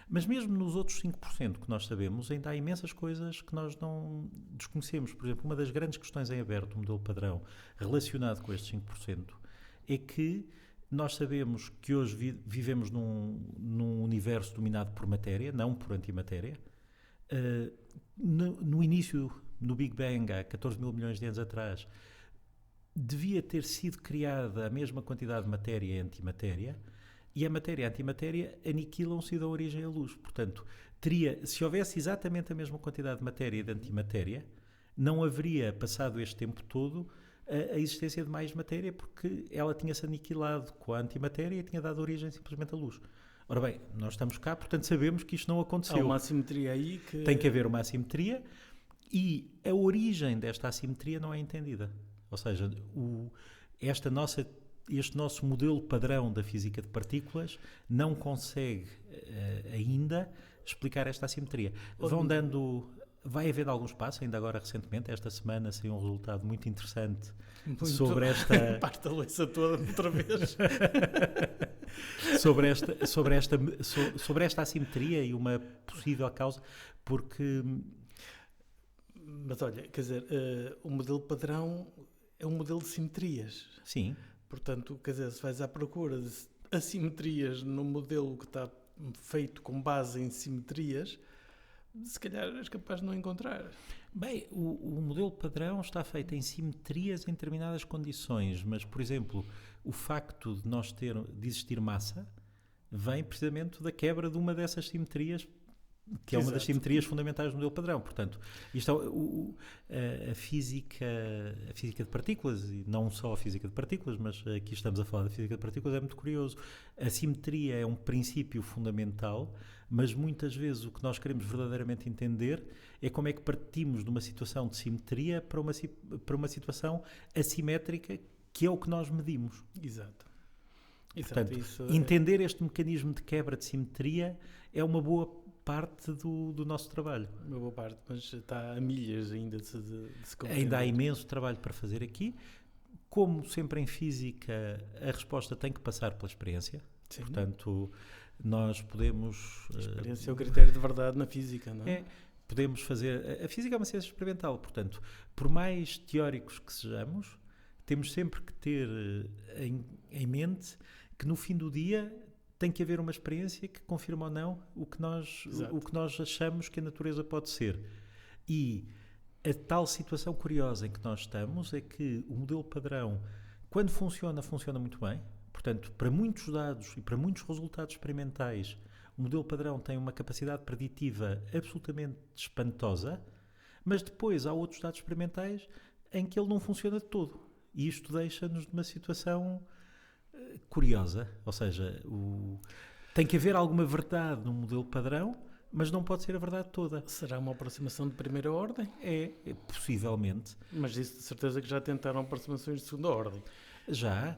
Mas mesmo nos outros 5% que nós sabemos, ainda há imensas coisas que nós não desconhecemos. Por exemplo, uma das grandes questões em aberto, o modelo padrão, relacionado com estes 5%, é que nós sabemos que hoje vivemos num universo dominado por matéria, não por antimatéria. No início, no Big Bang, há 14 mil milhões de anos atrás, devia ter sido criada a mesma quantidade de matéria e antimatéria, e a matéria e a antimatéria aniquilam-se e dão origem à luz. Portanto, se houvesse exatamente a mesma quantidade de matéria e de antimatéria, não haveria passado este tempo todo a existência de mais matéria, porque ela tinha-se aniquilado com a antimatéria e tinha dado origem simplesmente à luz. Ora bem, nós estamos cá, portanto sabemos que isto não aconteceu.
Há uma assimetria aí que...
Tem que haver uma assimetria, e a origem desta assimetria não é entendida. Ou seja, este nosso modelo padrão da física de partículas não consegue ainda explicar esta assimetria. Vai havendo alguns passos, ainda agora recentemente, esta semana saiu um resultado muito interessante sobre esta...
Parte a louça toda outra vez.
sobre esta assimetria e uma possível causa, porque...
Mas olha, quer dizer, o modelo padrão é um modelo de simetrias.
Sim.
Portanto, quer dizer, se vais à procura de assimetrias no modelo que está feito com base em simetrias, se calhar és capaz de não encontrar.
Bem, o modelo padrão está feito em simetrias em determinadas condições, mas, por exemplo, o facto de existir massa vem precisamente da quebra de uma dessas simetrias que é uma das
Exato.
simetrias fundamentais do modelo padrão. Portanto, isto a física de partículas, e não só a física de partículas, mas aqui estamos a falar da física de partículas, é muito curioso. A simetria é um princípio fundamental, mas muitas vezes o que nós queremos verdadeiramente entender é como é que partimos de uma situação de simetria para uma situação assimétrica, que é o que nós medimos.
Exato.
Portanto,
Isso
entender este mecanismo de quebra de simetria é uma boa parte do nosso trabalho.
uma boa parte, mas está a milhas ainda de se compreender.
Ainda há imenso trabalho para fazer aqui. Como sempre em física, a resposta tem que passar pela experiência.
Sim.
Portanto, nós podemos...
A experiência é o critério de verdade na física, não é?
Podemos fazer... A física é uma ciência experimental, portanto, por mais teóricos que sejamos, temos sempre que ter em mente que no fim do dia tem que haver uma experiência que confirma ou não o que nós achamos que a natureza pode ser. E a tal situação curiosa em que nós estamos é que o modelo padrão, quando funciona muito bem. Portanto, para muitos dados e para muitos resultados experimentais, o modelo padrão tem uma capacidade preditiva absolutamente espantosa, mas depois há outros dados experimentais em que ele não funciona de todo. E isto deixa-nos numa situação curiosa, ou seja, tem que haver alguma verdade no modelo padrão, mas não pode ser a verdade toda.
Será uma aproximação de primeira ordem?
Possivelmente.
Mas isso de certeza que já tentaram aproximações de segunda ordem.
Já,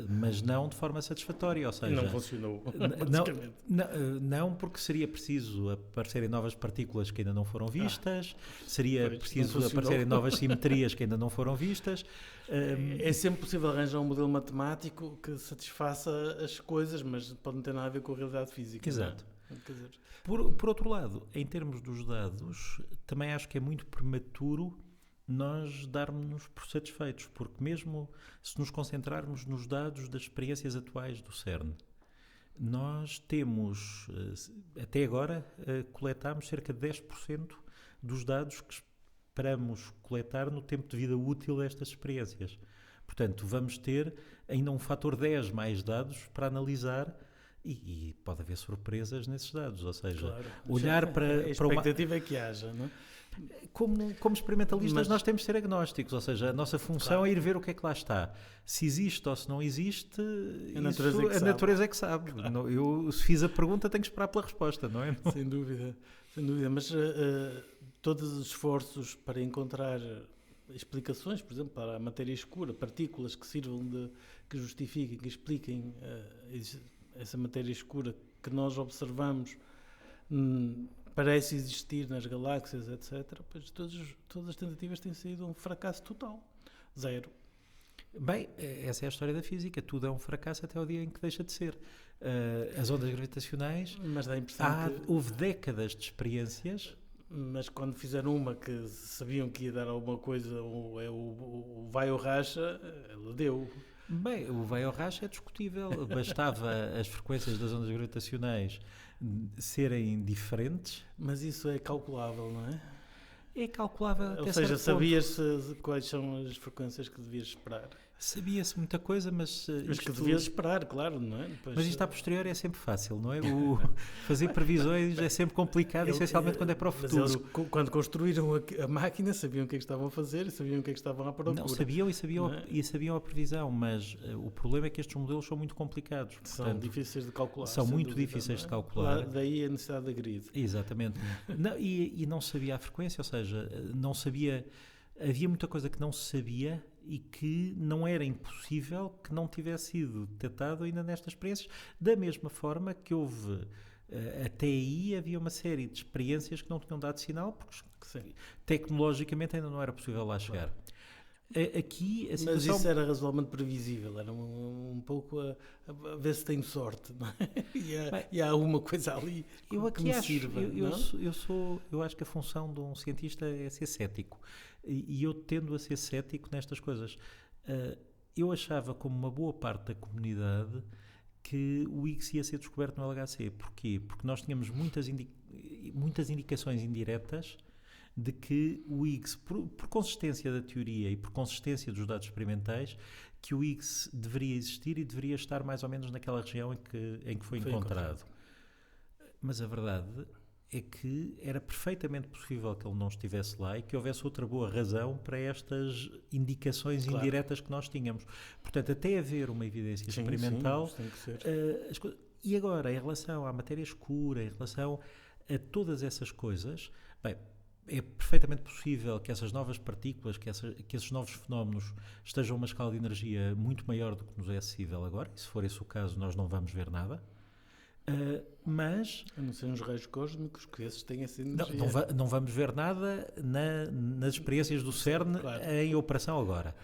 mas não de forma satisfatória, ou seja...
Não funcionou, basicamente.
Não, porque seria preciso aparecerem novas partículas que ainda não foram vistas, seria preciso aparecerem novas simetrias que ainda não foram vistas.
É sempre possível arranjar um modelo matemático que satisfaça as coisas, mas pode não ter nada a ver com a realidade física.
Exato.
Quer dizer,
por outro lado, em termos dos dados, também acho que é muito prematuro nós darmos-nos por satisfeitos, porque mesmo se nos concentrarmos nos dados das experiências atuais do CERN, nós temos, até agora, coletámos cerca de 10% dos dados que esperamos coletar no tempo de vida útil destas experiências. Portanto, vamos ter ainda um fator 10 mais dados para analisar e pode haver surpresas nesses dados, ou seja,
claro,
olhar para
a expectativa é que haja, não é?
Como experimentalistas, nós temos de ser agnósticos, ou seja, a nossa função é ir ver o que é que lá está. Se existe ou se não existe, a natureza é que sabe. Claro. Eu, se fiz a pergunta, tenho que esperar pela resposta, não é?
Sem dúvida. Mas todos os esforços para encontrar explicações, por exemplo, para a matéria escura, partículas que sirvam que justifiquem, que expliquem essa matéria escura que nós observamos, parece existir nas galáxias, etc. Pois todas as tentativas têm sido um fracasso total. Zero.
Bem, essa é a história da física. Tudo é um fracasso até o dia em que deixa de ser. As ondas gravitacionais...
Mas dá a impressão
houve décadas de experiências...
Mas quando fizeram uma que sabiam que ia dar alguma coisa, o vai ou racha, ele deu.
Bem, o vai ou racha é discutível. Bastava as frequências das ondas gravitacionais serem diferentes.
Mas isso é calculável, não é?
É calculável até
Ou seja,
certo
sabias quais são as frequências que devias esperar.
Sabia-se muita coisa, mas
que devias esperar, claro, não é? Depois,
mas isto a posteriori é sempre fácil, não é? Fazer previsões é sempre complicado, essencialmente quando é para o futuro.
Mas eles, quando construíram a máquina, sabiam o que é que estavam a fazer, sabiam o que é que estavam à procura.
Não, sabiam e sabiam a previsão, mas o problema é que estes modelos são muito complicados.
São difíceis de calcular.
São muito difíceis de calcular.
Daí a necessidade da grid.
Exatamente. E não sabia a frequência, ou seja, não sabia... Havia muita coisa que não se sabia e que não era impossível que não tivesse sido detectado ainda nestas experiências, da mesma forma que houve, até aí havia uma série de experiências que não tinham dado sinal, porque tecnologicamente ainda não era possível lá chegar. Aqui, a situação...
Mas isso era razoavelmente previsível, era um pouco a ver se tenho sorte, não é? E há alguma coisa ali que me sirva.
Eu acho que a função de um cientista é ser cético. E eu tendo a ser cético nestas coisas. Eu achava, como uma boa parte da comunidade, que o Higgs ia ser descoberto no LHC. Porquê? Porque nós tínhamos muitas indicações indiretas de que o Higgs, por consistência da teoria e por consistência dos dados experimentais, que o Higgs deveria existir e deveria estar mais ou menos naquela região em que foi encontrado. Mas a verdade é que era perfeitamente possível que ele não estivesse lá e que houvesse outra boa razão para estas indicações indiretas que nós tínhamos. Portanto, até haver uma evidência experimental...
Sim, tem que ser.
E agora, em relação à matéria escura, em relação a todas essas coisas, bem, é perfeitamente possível que essas novas partículas, que esses novos fenómenos estejam a uma escala de energia muito maior do que nos é acessível agora, e se for esse o caso, nós não vamos ver nada. Mas...
A não ser uns raios cósmicos, que esses têm essa energia.
Não vamos ver nada nas experiências do CERN em operação agora.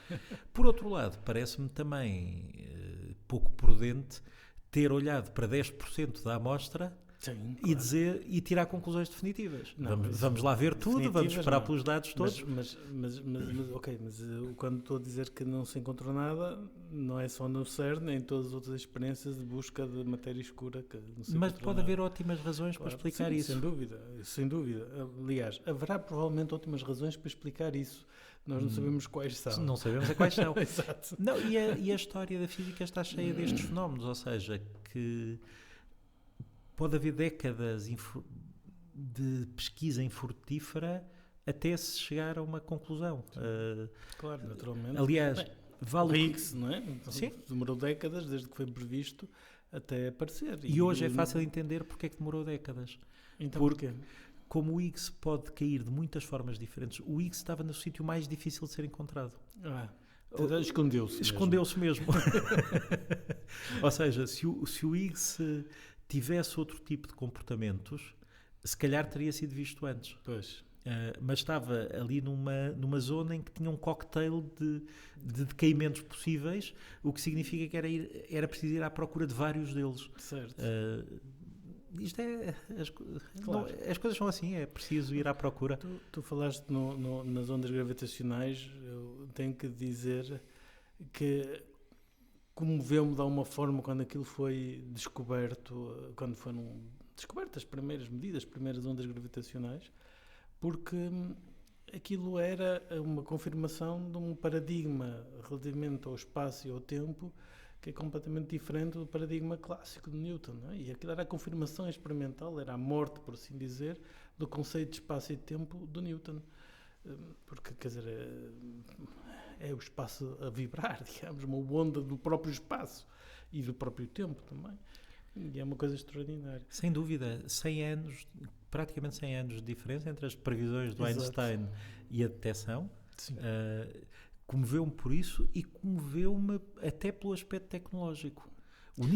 Por outro lado, parece-me também pouco prudente ter olhado para 10% da amostra e tirar conclusões definitivas. Não, vamos lá ver tudo, vamos esperar pelos dados todos.
Mas quando estou a dizer que não se encontrou nada, não é só no CERN, nem em todas as outras experiências de busca de matéria escura. Que não se
mas pode
nada.
haver ótimas razões para explicar isso.
Sem dúvida. Aliás, haverá provavelmente ótimas razões para explicar isso. Nós não sabemos quais são.
Não sabemos quais são.
Exato.
Não, e a história da física está cheia destes fenómenos, ou seja, que pode haver décadas de pesquisa infrutífera até se chegar a uma conclusão.
Claro, naturalmente.
Aliás,
vale o Higgs, não é?
Sim.
Demorou décadas desde que foi previsto até aparecer.
E hoje é fácil entender porque é que demorou décadas.
Então
porque como o Higgs pode cair de muitas formas diferentes, o Higgs estava no sítio mais difícil de ser encontrado.
Escondeu-se.
Escondeu-se mesmo. Ou seja, se o Higgs tivesse outro tipo de comportamentos, se calhar teria sido visto antes.
Pois.
Mas estava ali numa zona em que tinha um cocktail de decaimentos possíveis, o que significa que era preciso ir à procura de vários deles.
Certo.
Isto as coisas são assim, é preciso ir à procura.
Tu falaste nas ondas gravitacionais, eu tenho que dizer que comoveu-me de alguma forma quando aquilo foi descoberto, quando foram descobertas as primeiras medidas, as primeiras ondas gravitacionais, porque aquilo era uma confirmação de um paradigma relativamente ao espaço e ao tempo que é completamente diferente do paradigma clássico de Newton, não é? E aquilo era a confirmação experimental, era a morte, por assim dizer, do conceito de espaço e tempo do Newton. Porque, quer dizer, é o espaço a vibrar, digamos, uma onda do próprio espaço e do próprio tempo também. E é uma coisa extraordinária.
Sem dúvida, 100 anos, praticamente 100 anos de diferença entre as previsões do Einstein e a detecção. Comoveu-me por isso e comoveu-me até pelo aspecto tecnológico. O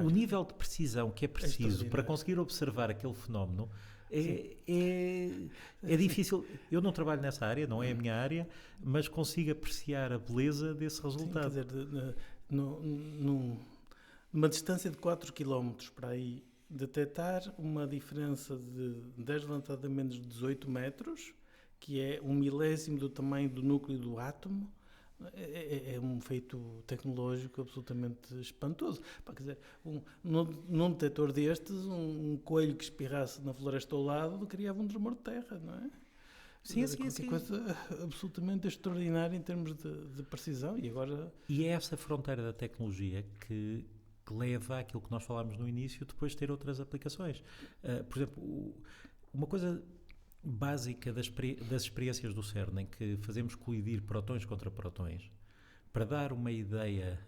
nível de precisão que é preciso para conseguir observar aquele fenómeno é difícil. Eu não trabalho nessa área, não é a minha área, mas consigo apreciar a beleza desse resultado.
Sim, quer dizer, numa distância de 4 km para aí, detectar uma diferença de 10 levantado a menos de 18 metros, que é 1/1000 do tamanho do núcleo do átomo, é um feito tecnológico absolutamente espantoso. Quer dizer, num detector destes, um coelho que espirrasse na floresta ao lado criava um tremor de terra, não é?
Sim.
Coisa absolutamente extraordinária em termos de precisão.
E é essa fronteira da tecnologia que leva àquilo que nós falámos no início, depois de ter outras aplicações. Por exemplo, uma coisa básica das experiências do CERN, em que fazemos colidir prótons contra prótons, para dar uma ideia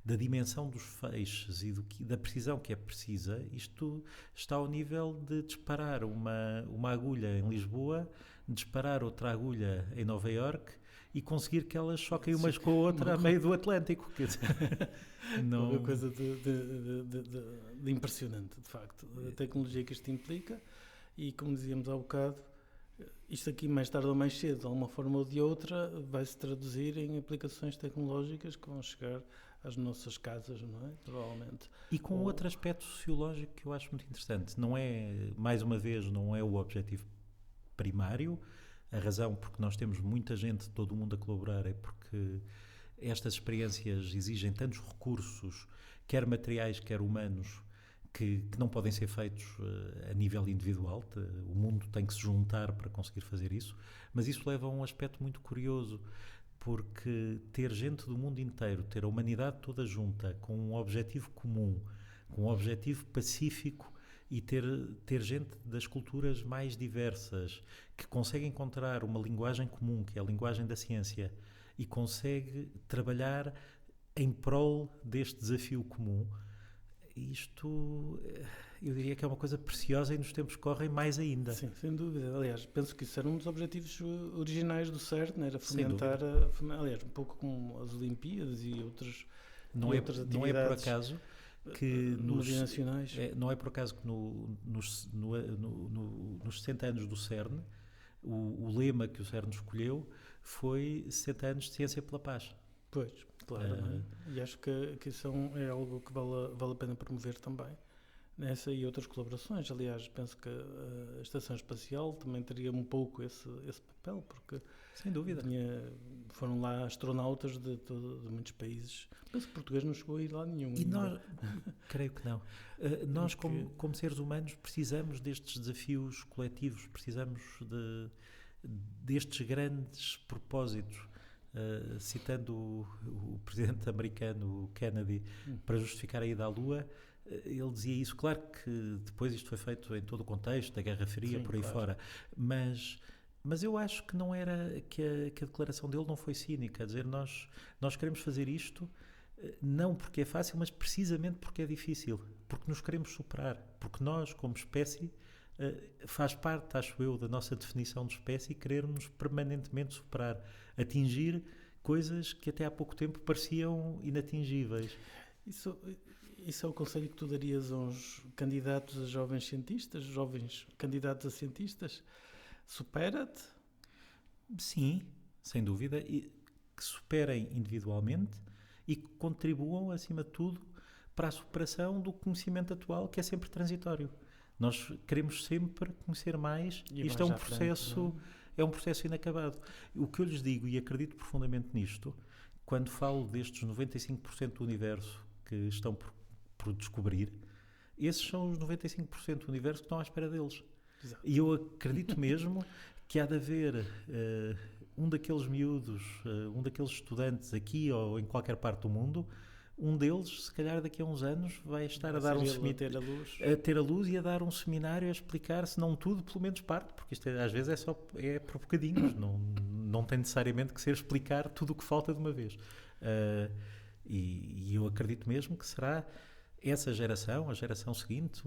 da dimensão dos feixes e da precisão que é precisa, isto está ao nível de disparar uma agulha em Lisboa, disparar outra agulha em Nova Iorque e conseguir que elas choquem umas com a outra a meio do Atlântico. Quer dizer,
não... Uma coisa de impressionante, de facto. A tecnologia que isto implica. E, como dizíamos há bocado, isto aqui, mais tarde ou mais cedo, de uma forma ou de outra, vai-se traduzir em aplicações tecnológicas que vão chegar às nossas casas, não é? Provavelmente.
E com outro aspecto sociológico que eu acho muito interessante. Não é, mais uma vez, não é o objetivo primário. A razão porque nós temos muita gente de todo o mundo a colaborar é porque estas experiências exigem tantos recursos, quer materiais, quer humanos, que não podem ser feitos a nível individual. O mundo tem que se juntar para conseguir fazer isso, mas isso leva a um aspecto muito curioso, porque ter gente do mundo inteiro, ter a humanidade toda junta, com um objetivo comum, com um objetivo pacífico e ter gente das culturas mais diversas que consegue encontrar uma linguagem comum, que é a linguagem da ciência, e consegue trabalhar em prol deste desafio comum, isto eu diria que é uma coisa preciosa e nos tempos que correm mais ainda.
Sim, sem dúvida. Aliás, penso que isso era um dos objetivos originais do CERN, era fomentar, aliás, um pouco como as Olimpíadas e outras atividades.
Não é por acaso que
multinacionais.
Não é por acaso que nos 60 anos do CERN, o lema que o CERN escolheu foi 60 anos de ciência pela paz.
Pois, claro. E acho que isso é algo que vale a pena promover também. Nessa e outras colaborações. Aliás, penso que a Estação Espacial também teria um pouco esse papel, porque
sem dúvida
foram lá astronautas de muitos países. Penso que o português não chegou a ir lá nenhum.
E nós, creio que não. Nós, como seres humanos, precisamos destes desafios coletivos, precisamos destes grandes propósitos. Citando o presidente americano, o Kennedy, para justificar a ida à Lua, ele dizia isso. Claro que depois isto foi feito em todo o contexto da Guerra Fria, por aí fora, mas eu acho que não era que a declaração dele não foi cínica. Quer dizer, nós queremos fazer isto não porque é fácil, mas precisamente porque é difícil, porque nos queremos superar, porque nós, como espécie, faz parte, acho eu, da nossa definição de espécie, querermos permanentemente superar, atingir coisas que até há pouco tempo pareciam inatingíveis.
Isso é o conselho que tu darias aos candidatos a jovens cientistas, jovens candidatos a cientistas? Supera-te?
Sim, sem dúvida, e que superem individualmente e que contribuam, acima de tudo, para a superação do conhecimento atual, que é sempre transitório. Nós queremos sempre conhecer mais. Isto é um processo, é um processo inacabado. O que eu lhes digo, e acredito profundamente nisto, quando falo destes 95% do universo que estão por descobrir, esses são os 95% do universo que estão à espera deles.
Exato.
E eu acredito mesmo que há de haver um daqueles miúdos, um daqueles estudantes aqui ou em qualquer parte do mundo, um deles, se calhar daqui a uns anos, vai estar a dar um seminário, a ter a luz e a dar um seminário a explicar, se não tudo, pelo menos parte, porque isto às vezes é por bocadinhos, não tem necessariamente que ser explicar tudo o que falta de uma vez. E eu acredito mesmo que será essa geração, a geração seguinte,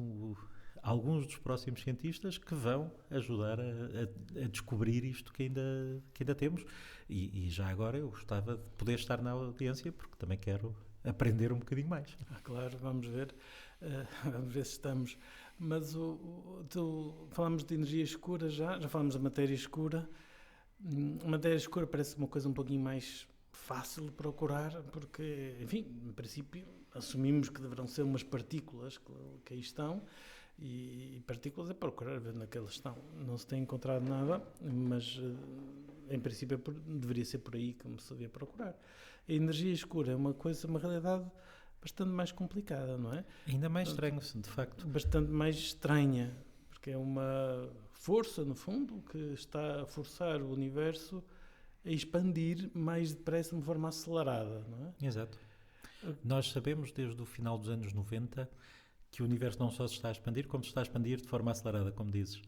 alguns dos próximos cientistas que vão ajudar a descobrir isto que ainda temos. E já agora eu gostava de poder estar na audiência, porque também quero aprender um bocadinho mais.
Claro, vamos ver se estamos. Mas falámos de energia escura já falámos da matéria escura. A matéria escura parece uma coisa um pouquinho mais fácil de procurar, porque, enfim, em princípio, assumimos que deverão ser umas partículas que aí estão, e partículas é procurar ver naquelas estão. Não se tem encontrado nada, mas em princípio deveria ser por aí que se devia procurar. A energia escura é uma realidade bastante mais complicada, não é?
Ainda mais estranho, de facto.
Bastante mais estranha, porque é uma força, no fundo, que está a forçar o universo a expandir mais depressa, de uma forma acelerada, não é?
Exato. Nós sabemos desde o final dos anos 90 que o universo não só se está a expandir, como se está a expandir de forma acelerada, como dizes.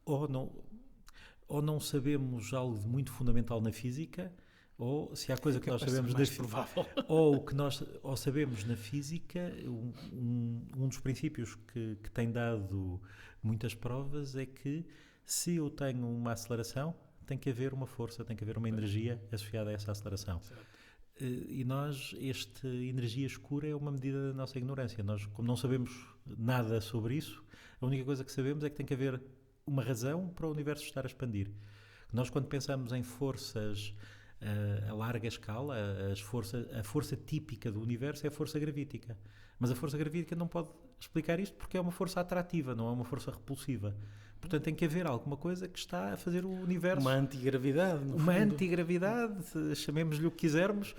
Ou não sabemos algo de muito fundamental na física, ou se há coisa que nós sabemos da física, ou sabemos na física, um dos princípios que tem dado muitas provas é que se eu tenho uma aceleração, tem que haver uma força, tem que haver uma energia associada a essa aceleração.
Certo.
E esta energia escura é uma medida da nossa ignorância. Nós, como não sabemos nada sobre isso, a única coisa que sabemos é que tem que haver uma razão para o universo estar a expandir. Nós, quando pensamos em forças a larga escala, a força típica do universo é a força gravítica. Mas a força gravítica não pode explicar isto porque é uma força atrativa, não é uma força repulsiva. Portanto, tem que haver alguma coisa que está a fazer o universo...
Uma antigravidade, no
Uma
fundo.
Antigravidade, chamemos-lhe o que quisermos.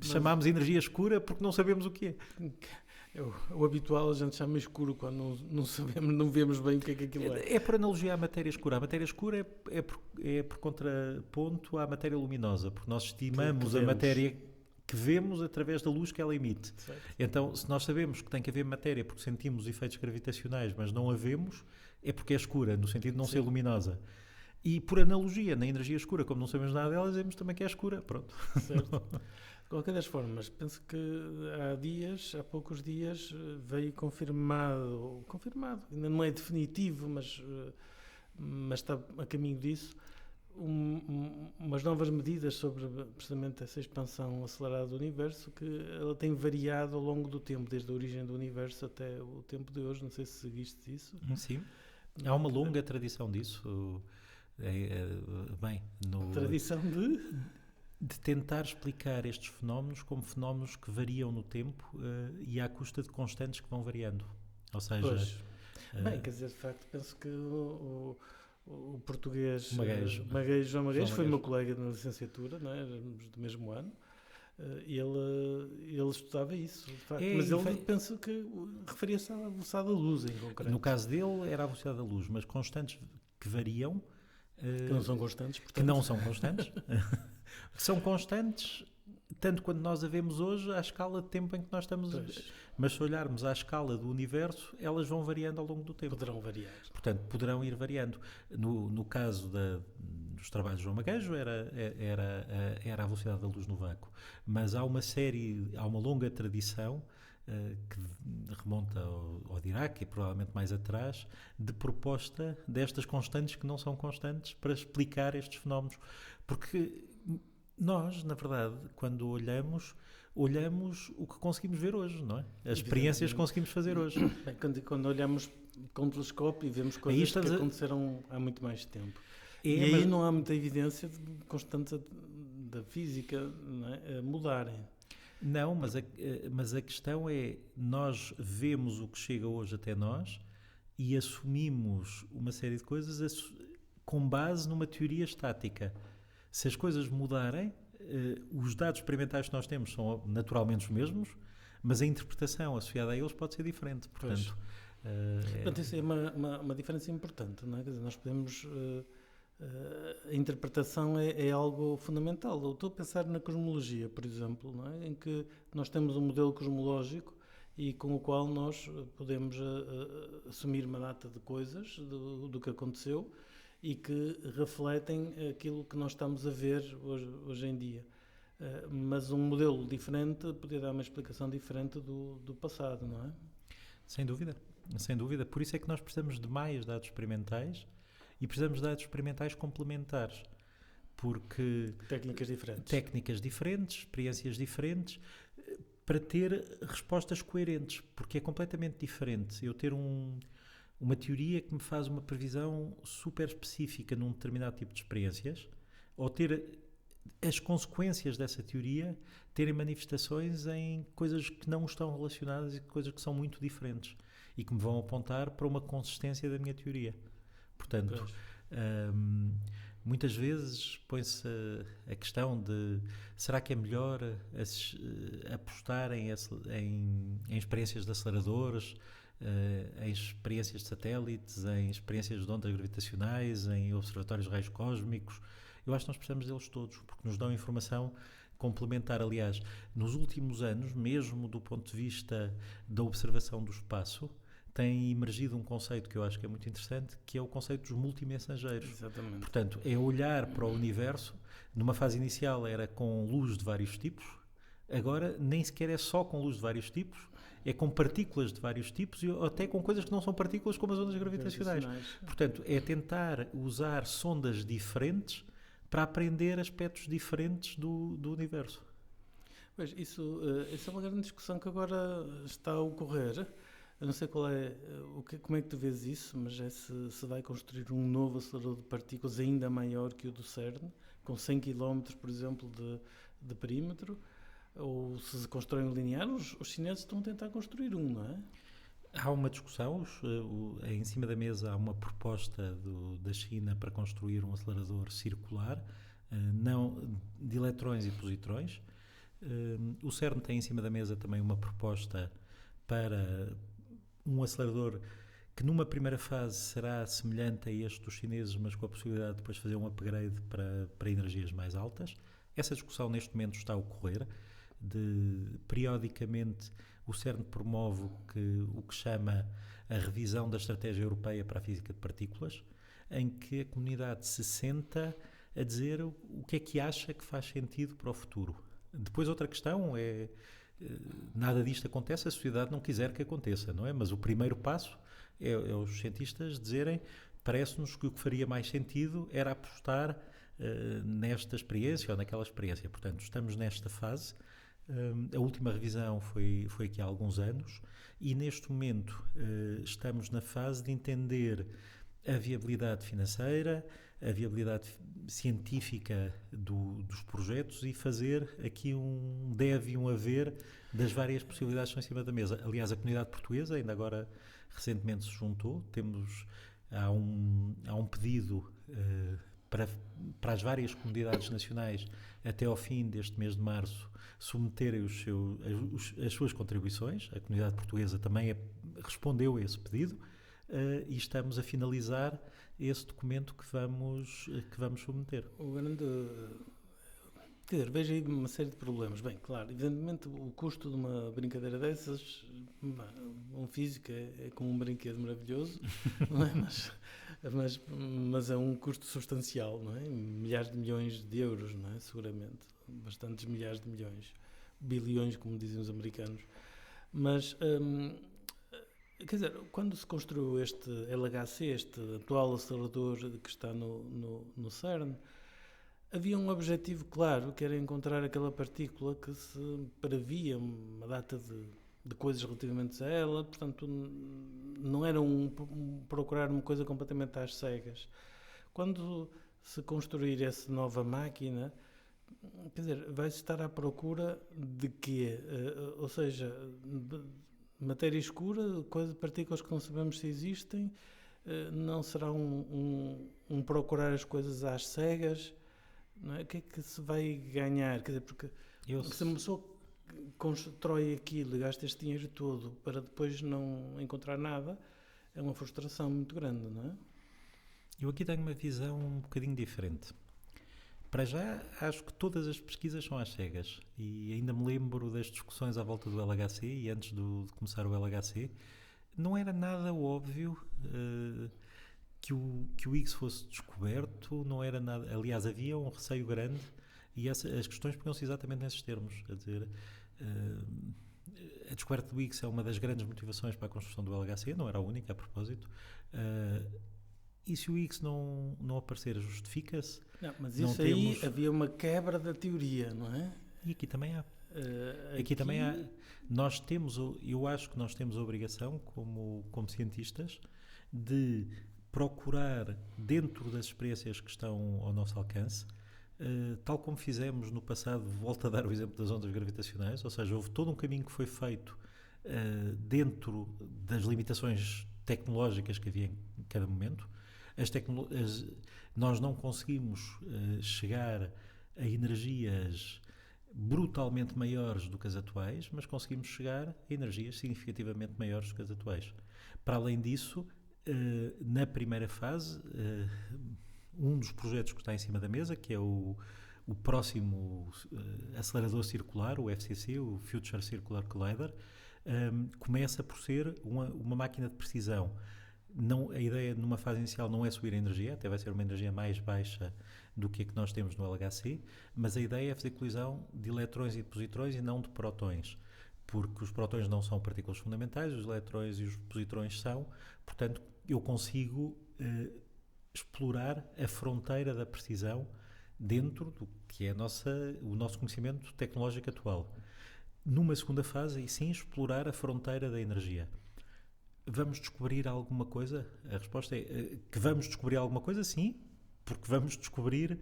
Chamamos energia escura porque não sabemos o que é.
O habitual a gente chama escuro quando não sabemos, não vemos bem o que é que aquilo é.
É por analogia à matéria escura. A matéria escura é por contraponto à matéria luminosa, porque nós estimamos a matéria que vemos através da luz que ela emite.
Certo.
Então, se nós sabemos que tem que haver matéria porque sentimos efeitos gravitacionais, mas não a vemos, é porque é escura, no sentido de não ser luminosa. E por analogia, na energia escura, como não sabemos nada dela, dizemos também que é escura. Pronto.
Certo. De qualquer das formas, penso que há poucos dias, veio confirmado, ainda não é definitivo, mas está a caminho disso, umas novas medidas sobre precisamente essa expansão acelerada do universo, que ela tem variado ao longo do tempo, desde a origem do universo até o tempo de hoje. Não sei se seguiste isso.
Sim, há uma longa tradição disso.
Tradição
de tentar explicar estes fenómenos como fenómenos que variam no tempo e à custa de constantes que vão variando. Ou seja...
Bem, quer dizer, de facto, penso que o português João Maguejo foi meu colega na licenciatura, não é? Éramos do mesmo ano, e ele estudava isso, de facto. Mas ele penso que referia-se à velocidade da luz em concreto.
No caso dele era a velocidade da luz, mas constantes que variam...
que não são constantes, portanto.
Que não são constantes. Que são constantes tanto quando nós a vemos hoje à escala de tempo em que nós estamos. Mas se olharmos à escala do universo, elas vão variando ao longo do tempo.
Poderão variar.
Portanto, poderão ir variando. No caso dos trabalhos de João Maguejo, era a velocidade da luz no vácuo. Mas há uma longa tradição que remonta ao Dirac e provavelmente mais atrás, de proposta destas constantes que não são constantes para explicar estes fenómenos. Porque nós, na verdade, quando olhamos o que conseguimos ver hoje, não é? As experiências que conseguimos fazer hoje.
Bem, quando olhamos com o telescópio e vemos coisas que aconteceram há muito mais tempo. Aí não há muita evidência de constantes da física, não é, mudarem.
Não, mas a questão é, nós vemos o que chega hoje até nós e assumimos uma série de coisas com base numa teoria estática. Se as coisas mudarem, os dados experimentais que nós temos são naturalmente os mesmos, mas a interpretação associada a eles pode ser diferente. Portanto,
isso é uma diferença importante, não é? Quer dizer, nós podemos... a interpretação é algo fundamental. Eu estou a pensar na cosmologia, por exemplo, não é? Em que nós temos um modelo cosmológico e com o qual nós podemos assumir uma data de coisas do que aconteceu e que refletem aquilo que nós estamos a ver hoje em dia. Mas um modelo diferente poderia dar uma explicação diferente do passado, não é?
Sem dúvida, sem dúvida. Por isso é que nós precisamos de mais dados experimentais e precisamos de dados experimentais complementares. Porque... Técnicas diferentes, experiências diferentes, para ter respostas coerentes. Porque é completamente diferente eu ter uma teoria que me faz uma previsão super específica num determinado tipo de experiências, ou ter as consequências dessa teoria terem manifestações em coisas que não estão relacionadas e coisas que são muito diferentes e que me vão apontar para uma consistência da minha teoria. Portanto, muitas vezes põe-se a questão de será que é melhor apostar em experiências de aceleradores, em experiências de satélites, em experiências de ondas gravitacionais, em observatórios de raios cósmicos. Eu acho que nós precisamos deles todos, porque nos dão informação complementar. Aliás, nos últimos anos, mesmo do ponto de vista da observação do espaço, tem emergido um conceito que eu acho que é muito interessante, que é o conceito dos multimensageiros.
Exatamente.
Portanto, é olhar para o universo, numa fase inicial era com luz de vários tipos, agora nem sequer é só com luz de vários tipos, é com partículas de vários tipos e até com coisas que não são partículas, como as ondas gravitacionais. Portanto, é tentar usar sondas diferentes para aprender aspectos diferentes do universo.
Pois, isso é uma grande discussão que agora está a ocorrer. Eu não sei como é que tu vês isso, mas se vai construir um novo acelerador de partículas ainda maior que o do CERN, com 100 km, por exemplo, de perímetro, ou se constrói um linear. Os chineses estão a tentar construir um, não é?
Há uma discussão, em cima da mesa há uma proposta da China para construir um acelerador circular, não de eletrões e positrões. O CERN tem em cima da mesa também uma proposta para um acelerador que numa primeira fase será semelhante a este dos chineses, mas com a possibilidade de depois fazer um upgrade para energias mais altas. Essa discussão neste momento está a ocorrer. periodicamente, o CERN promove o que chama a revisão da Estratégia Europeia para a Física de Partículas, em que a comunidade se senta a dizer o que é que acha que faz sentido para o futuro. Depois outra questão é, nada disto acontece se a sociedade não quiser que aconteça, não é? Mas o primeiro passo é os cientistas dizerem, parece-nos que o que faria mais sentido era apostar nesta experiência ou naquela experiência. Portanto, estamos nesta fase. A última revisão foi aqui há alguns anos e neste momento estamos na fase de entender a viabilidade financeira, a viabilidade científica dos projetos e fazer aqui um deve e um haver das várias possibilidades que estão em cima da mesa. Aliás, a comunidade portuguesa ainda agora recentemente se juntou, há um pedido para as várias comunidades nacionais até ao fim deste mês de março submeterem as suas contribuições. A comunidade portuguesa também respondeu a esse pedido e estamos a finalizar esse documento que vamos submeter.
O grande... Quer dizer, vejo aí uma série de problemas. Bem, claro, evidentemente o custo de uma brincadeira dessas, um físico é como um brinquedo maravilhoso, não é? Mas é um custo substancial, não é? Milhares de milhões de euros, não é? Seguramente. Bastantes milhares de milhões. Bilhões, como dizem os americanos. Mas, quer dizer, quando se construiu este LHC, este atual acelerador que está no CERN, havia um objetivo claro, que era encontrar aquela partícula que se previa uma data de coisas relativamente a ela, portanto não era procurar uma coisa completamente às cegas. Quando se construir essa nova máquina, quer dizer, vai-se estar à procura de quê? Ou seja, matéria escura, partículas que não sabemos se existem, não será um procurar as coisas às cegas, não é? O que é que se vai ganhar? Quer dizer, porque se uma pessoa constrói aquilo e gasta este dinheiro todo para depois não encontrar nada, é uma frustração muito grande, não é?
Eu aqui tenho uma visão um bocadinho diferente. Para já, acho que todas as pesquisas são às cegas e ainda me lembro das discussões à volta do LHC e antes de começar o LHC, não era nada óbvio que o Higgs fosse descoberto, não era nada. Aliás, havia um receio grande e as questões punham-se exatamente nesses termos. A dizer, a descoberta do Higgs é uma das grandes motivações para a construção do LHC, não era a única, a propósito. E se o Higgs não aparecer, justifica-se?
Não, mas isso aí havia uma quebra da teoria, não é?
E aqui também há. Aqui também há. Eu acho que nós temos a obrigação, como cientistas, de procurar, dentro das experiências que estão ao nosso alcance, tal como fizemos no passado, volto a dar o exemplo das ondas gravitacionais, ou seja, houve todo um caminho que foi feito dentro das limitações tecnológicas que havia em cada momento. Nós não conseguimos chegar a energias brutalmente maiores do que as atuais, mas conseguimos chegar a energias significativamente maiores do que as atuais. Para além disso, na primeira fase, um dos projetos que está em cima da mesa, que é o próximo acelerador circular, o FCC, o Future Circular Collider, começa por ser uma máquina de precisão. A ideia numa fase inicial não é subir a energia, até vai ser uma energia mais baixa do que a que nós temos no LHC, mas a ideia é fazer colisão de eletrões e de positrões e não de prótons, porque os prótons não são partículas fundamentais, os eletrões e os positrões são, portanto eu consigo explorar a fronteira da precisão dentro do que é o nosso conhecimento tecnológico atual. Numa segunda fase, e sim, explorar a fronteira da energia. Vamos descobrir alguma coisa? A resposta é que vamos descobrir alguma coisa, sim, porque vamos descobrir,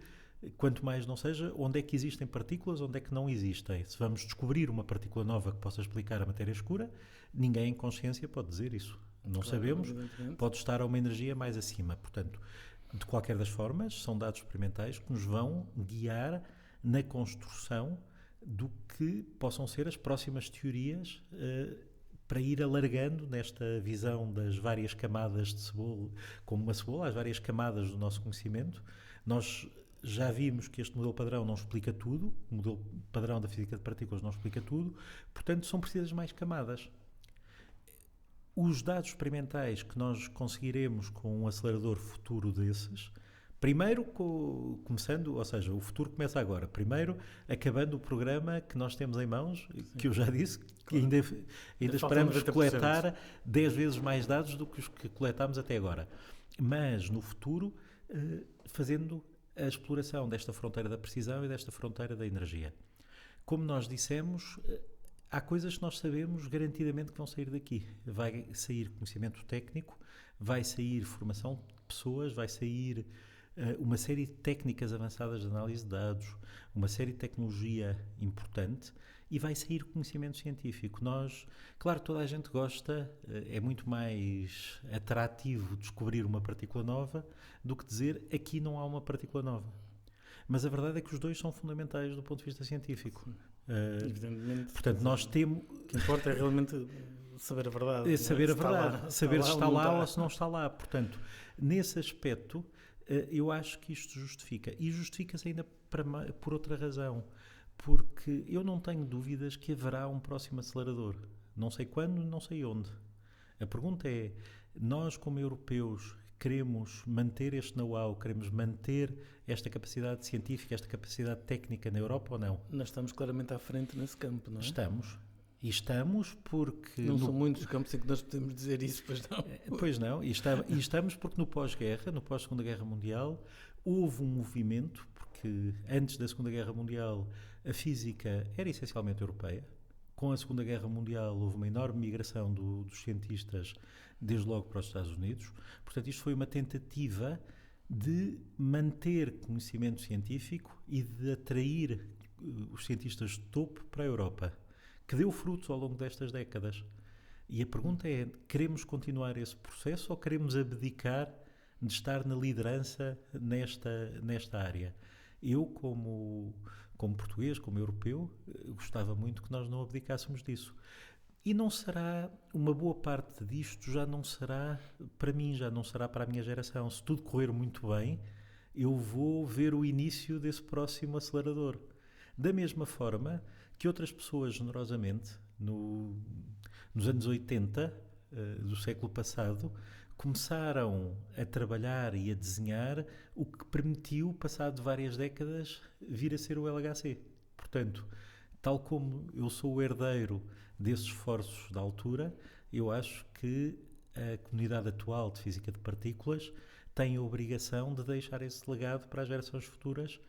quanto mais não seja, onde é que existem partículas, onde é que não existem. Se vamos descobrir uma partícula nova que possa explicar a matéria escura, ninguém em consciência pode dizer isso. Não sabemos, pode estar a uma energia mais acima. Portanto, de qualquer das formas, são dados experimentais que nos vão guiar na construção do que possam ser as próximas teorias para ir alargando nesta visão das várias camadas de cebola, como uma cebola, as várias camadas do nosso conhecimento. Nós já vimos que este modelo padrão não explica tudo, o modelo padrão da física de partículas não explica tudo, portanto são precisas mais camadas. Os dados experimentais que nós conseguiremos com um acelerador futuro desses, primeiro começando, ou seja, o futuro começa agora, primeiro acabando o programa que nós temos em mãos, que eu já disse, que ainda esperamos
90%.
coletar 10 vezes mais dados do que os que coletámos até agora. Mas no futuro, fazendo a exploração desta fronteira da precisão e desta fronteira da energia. Como nós dissemos, há coisas que nós sabemos garantidamente que vão sair daqui. Vai sair conhecimento técnico, vai sair formação de pessoas, vai sair uma série de técnicas avançadas de análise de dados, uma série de tecnologia importante e vai sair conhecimento científico. Claro, toda a gente gosta, é muito mais atrativo descobrir uma partícula nova do que dizer aqui não há uma partícula nova. Mas a verdade é que os dois são fundamentais do ponto de vista científico.
Evidentemente.
Portanto, nós temos...
O que importa é realmente saber a verdade.
Saber a verdade, saber se está lá ou se não
está.
está lá. Portanto, nesse aspecto, eu acho que isto justifica. E justifica-se ainda por outra razão. Porque eu não tenho dúvidas que haverá um próximo acelerador. Não sei quando, não sei onde. A pergunta é, nós como europeus queremos manter este know-how, queremos manter esta capacidade científica, esta capacidade técnica na Europa ou não?
Nós estamos claramente à frente nesse campo, não é?
Estamos. E estamos porque...
Não são muitos campos em que nós podemos dizer isso, pois não?
Pois não. E estamos porque no pós-guerra, no pós-Segunda Guerra Mundial, houve um movimento, porque antes da Segunda Guerra Mundial a física era essencialmente europeia. Com a Segunda Guerra Mundial houve uma enorme migração dos cientistas desde logo para os Estados Unidos. Portanto, isto foi uma tentativa de manter conhecimento científico e de atrair os cientistas de topo para a Europa, que deu frutos ao longo destas décadas. E a pergunta é, queremos continuar esse processo ou queremos abdicar de estar na liderança nesta área? Eu, como português, como europeu, gostava muito que nós não abdicássemos disso. E não será, uma boa parte disto já não será para mim, já não será para a minha geração. Se tudo correr muito bem, eu vou ver o início desse próximo acelerador. Da mesma forma que outras pessoas, generosamente, nos anos 80 do século passado, começaram a trabalhar e a desenhar o que permitiu, passado várias décadas, vir a ser o LHC. Portanto, tal como eu sou o herdeiro desses esforços da altura, eu acho que a comunidade atual de física de partículas tem a obrigação de deixar esse legado para as gerações futuras,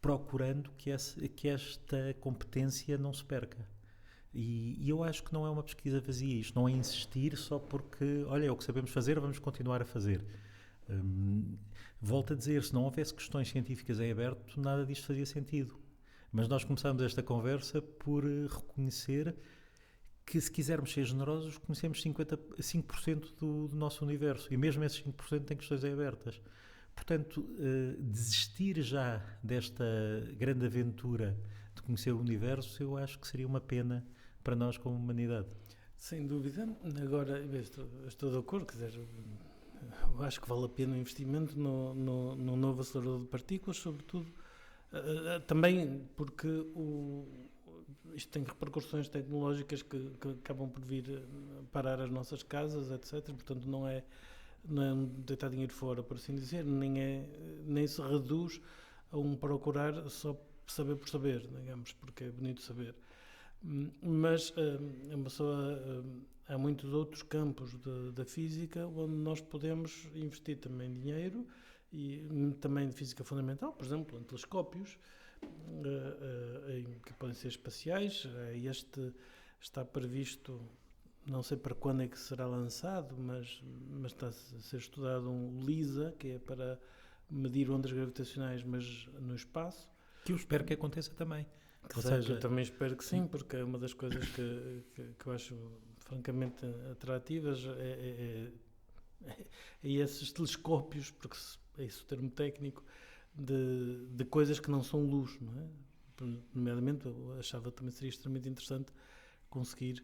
procurando que esta competência não se perca. E eu acho que não é uma pesquisa vazia, isto não é insistir só porque, olha, é o que sabemos fazer, vamos continuar a fazer. Volto a dizer, se não houvesse questões científicas em aberto, nada disto fazia sentido. Mas nós começamos esta conversa por reconhecer que, se quisermos ser generosos, conhecemos 5% do nosso universo, e mesmo esses 5% têm questões em abertas. Portanto, desistir já desta grande aventura de conhecer o universo, eu acho que seria uma pena para nós como humanidade.
Sem dúvida. Agora, estou de acordo, quer dizer, eu acho que vale a pena o investimento no novo acelerador de partículas, sobretudo também porque isto tem repercussões tecnológicas que acabam por vir parar as nossas casas, etc. Portanto, não é deitar dinheiro fora, por assim dizer, nem se reduz a procurar só saber por saber, digamos, porque é bonito saber. Mas há muitos outros campos da física onde nós podemos investir também dinheiro e também de física fundamental, por exemplo, em telescópios que podem ser espaciais. Este está previsto, não sei para quando é que será lançado, mas está a ser estudado um LISA, que é para medir ondas gravitacionais, mas no espaço.
Que eu espero que aconteça também.
Ou seja, eu também espero que sim, porque é uma das coisas que eu acho francamente atrativas é esses telescópios, porque é esse o termo técnico, de coisas que não são luz, não é? Nomeadamente, eu achava que também seria extremamente interessante conseguir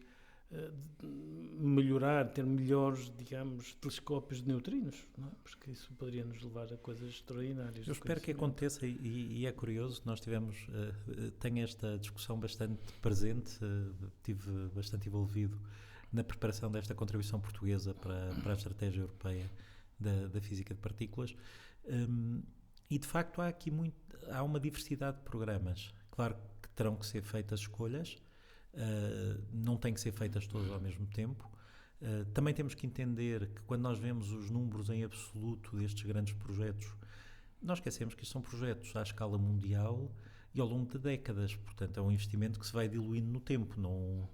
melhorar, ter melhores, digamos, telescópios de neutrinos, não é? Porque isso poderia nos levar a coisas extraordinárias.
Eu espero que aconteça e é curioso, nós tenho esta discussão bastante presente, estive bastante envolvido na preparação desta contribuição portuguesa para a estratégia europeia da física de partículas, e de facto há uma diversidade de programas. Claro que terão que ser feitas escolhas, não têm que ser feitas todas ao mesmo tempo. Também temos que entender que quando nós vemos os números em absoluto destes grandes projetos, nós esquecemos que isto são projetos à escala mundial e ao longo de décadas, portanto é um investimento que se vai diluindo no tempo, não...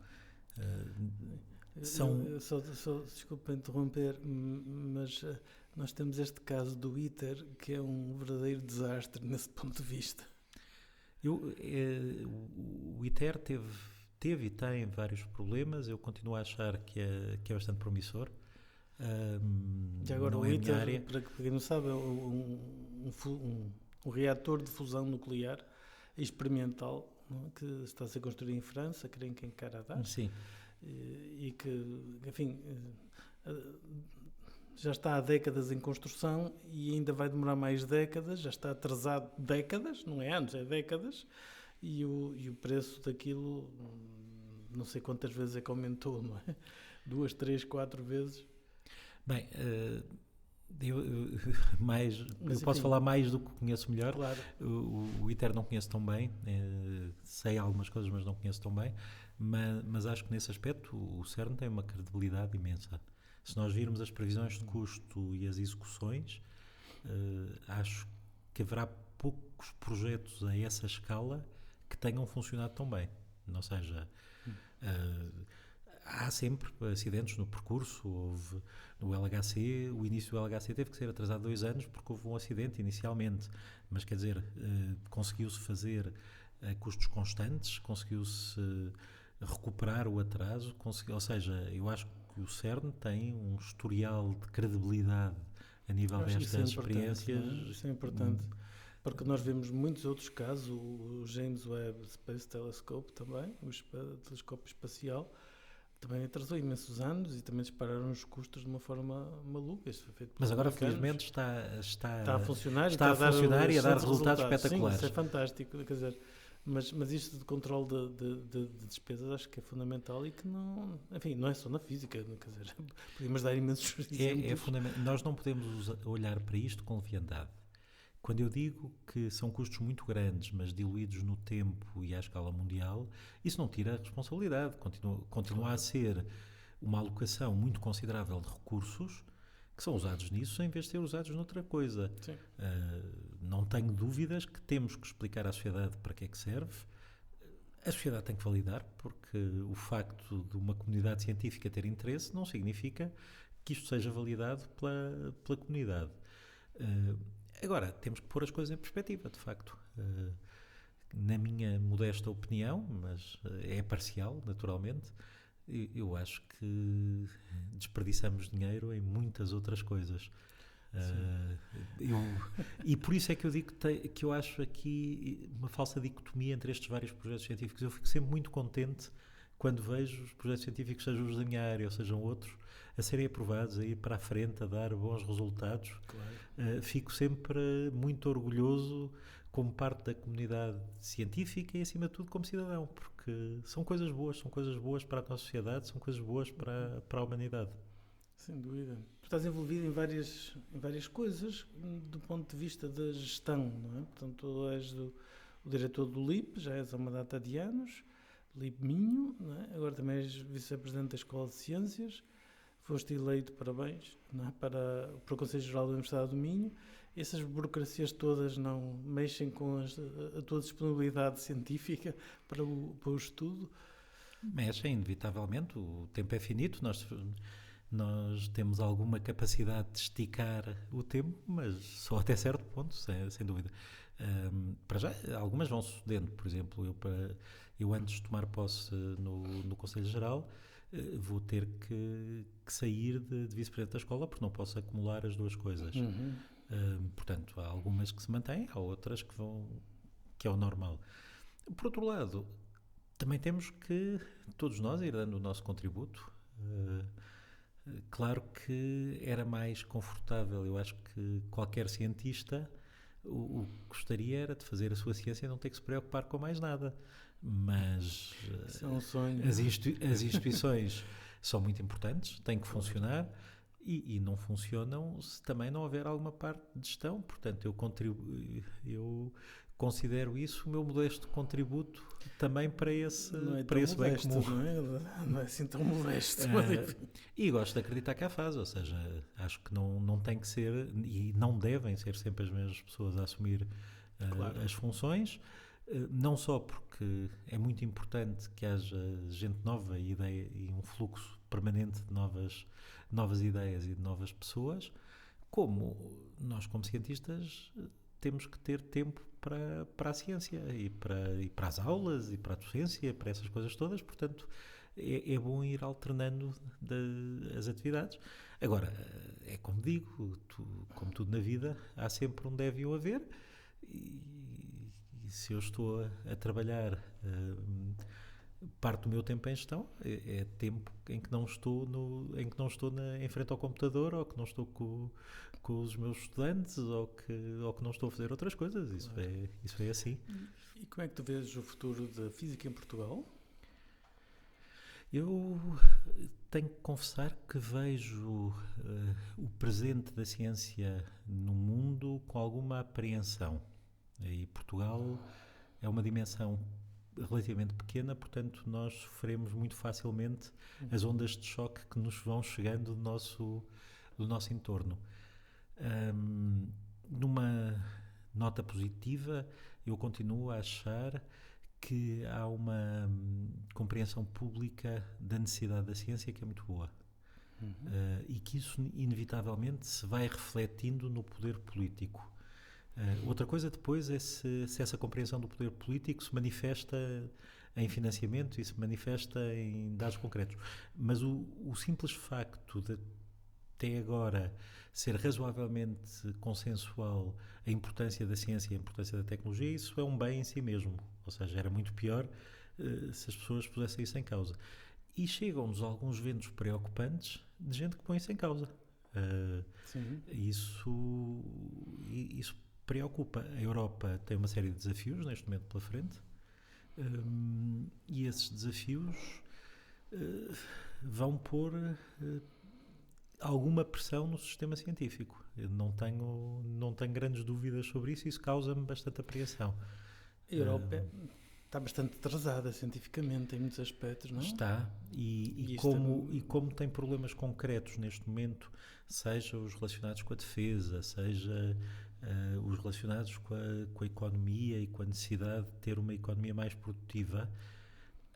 Só desculpa interromper, mas nós temos este caso do ITER, que é um verdadeiro desastre nesse ponto de vista.
O ITER teve e tem vários problemas. Eu continuo a achar que é bastante promissor.
Já agora, o ITER, para quem não sabe, é um reator de fusão nuclear experimental, não é? Que está a ser construído em França, creio que em Canadá.
Sim.
E que, enfim, já está há décadas em construção e ainda vai demorar mais décadas, já está atrasado décadas, não é anos, é décadas, e o preço daquilo, não sei quantas vezes é que aumentou, não é? 2, 3, 4 vezes.
Bem, eu posso falar mais do que conheço melhor.
Claro.
O ITER não conheço tão bem, sei algumas coisas, mas não conheço tão bem. Mas acho que nesse aspecto o CERN tem uma credibilidade imensa. Se nós virmos as previsões de custo e as execuções, acho que haverá poucos projetos a essa escala que tenham funcionado tão bem. Ou seja, há sempre acidentes no percurso. Houve no LHC, o início do LHC teve que ser atrasado 2 anos porque houve um acidente inicialmente, mas quer dizer, conseguiu-se fazer a custos constantes, conseguiu-se recuperar o atraso, ou seja, eu acho que o CERN tem um historial de credibilidade a nível destas experiências.
Isso é importante, porque nós vemos muitos outros casos, o James Webb Space Telescope também, o telescópio espacial, também atrasou imensos anos e também dispararam os custos de uma forma maluca. Isso foi feito.
Mas agora, felizmente, está
a funcionar,
e a dar resultados espetaculares.
Sim, isso é fantástico. Quer dizer, mas isto de controle de despesas acho que é fundamental e que não... Enfim, não é só na física, quer dizer, podemos dar imensos exemplos.
É fundamental. Nós não podemos olhar para isto com leviandade. Quando eu digo que são custos muito grandes, mas diluídos no tempo e à escala mundial, isso não tira a responsabilidade. Continua a ser uma alocação muito considerável de recursos que são usados nisso em vez de ser usados noutra coisa. Não tenho dúvidas que temos que explicar à sociedade para que é que serve. A sociedade tem que validar, porque o facto de uma comunidade científica ter interesse não significa que isto seja validado pela comunidade. Agora, temos que pôr as coisas em perspectiva, de facto. Na minha modesta opinião, mas é parcial, naturalmente, eu acho que desperdiçamos dinheiro em muitas outras coisas. E por isso é que eu digo que eu acho aqui uma falsa dicotomia entre estes vários projetos científicos. Eu fico sempre muito contente quando vejo os projetos científicos, sejam os da minha área ou sejam outros, a serem aprovados, a ir para a frente, a dar bons resultados.
Claro.
Fico sempre muito orgulhoso como parte da comunidade científica e, acima de tudo, como cidadão, porque são coisas boas para a nossa sociedade, são coisas boas para a humanidade.
Sem dúvida. Tu estás envolvido em várias coisas do ponto de vista da gestão, não é? Portanto, tu és o diretor do LIP, já és há uma data de anos, LIP Minho, não é? Agora também és vice-presidente da Escola de Ciências, foste eleito, parabéns, não é? para o Conselho Geral da Universidade do Minho. Essas burocracias todas não mexem com a tua disponibilidade científica para o estudo?
Mexem, inevitavelmente, o tempo é finito, nós temos alguma capacidade de esticar o tempo, mas só até certo ponto, sem dúvida. Para já, algumas vão sucedendo. Por exemplo, eu antes de tomar posse no Conselho Geral, vou ter que sair de vice-presidente da escola, porque não posso acumular as duas coisas. Portanto, há algumas que se mantêm, há outras que é o normal. Por outro lado, Também temos que, todos nós, ir dando o nosso contributo. Claro que era mais confortável, eu acho que qualquer cientista o que gostaria era de fazer a sua ciência e não ter que se preocupar com mais nada. Mas
Isso é um sonho.
as instituições são muito importantes, têm que funcionar e não funcionam se também não houver alguma parte de gestão. Portanto, eu considero isso o meu modesto contributo também para esse,
Não é
para
tão
esse bem
modesto,
comum.
não é? Não é assim tão modesto. Mas enfim.
E gosto de acreditar que há faz, ou seja, acho que não tem que ser e não devem ser sempre as mesmas pessoas a assumir
Claro.
as funções, não só porque é muito importante que haja gente nova e um fluxo permanente de novas ideias e de novas pessoas, como nós como cientistas temos que ter tempo para a ciência e para as aulas e para a docência, para essas coisas todas, portanto é bom ir alternando as atividades. Agora, é como digo, como tudo na vida, há sempre um deve e um haver, e se eu estou a trabalhar parte do meu tempo em gestão, é tempo em que não estou, em frente ao computador, ou que não estou com os meus estudantes, ou que não estou a fazer outras coisas. Isso é assim.
E como é que tu vês o futuro da física em Portugal?
Eu tenho que confessar que vejo o presente da ciência no mundo com alguma apreensão. E Portugal é uma dimensão relativamente pequena, portanto nós sofremos muito facilmente as ondas de choque que nos vão chegando do nosso entorno. Numa nota positiva, eu continuo a achar que há uma compreensão pública da necessidade da ciência que é muito boa. E que isso inevitavelmente se vai refletindo no poder político. Outra coisa depois é se essa compreensão do poder político se manifesta em financiamento e se manifesta em dados concretos. Mas o simples facto de até agora ser razoavelmente consensual a importância da ciência e a importância da tecnologia, isso é um bem em si mesmo. Ou seja, era muito pior se as pessoas pusessem isso em causa. E chegam-nos alguns ventos preocupantes de gente que põe isso em causa. Isso preocupa. A Europa tem uma série de desafios neste momento pela frente, e esses desafios vão pôr alguma pressão no sistema científico. Eu não tenho grandes dúvidas sobre isso, e isso causa-me bastante apreensão.
A Europa está bastante atrasada cientificamente em muitos aspectos, não?
Está, e como tem problemas concretos neste momento, seja os relacionados com a defesa, seja os relacionados com a economia e com a necessidade de ter uma economia mais produtiva,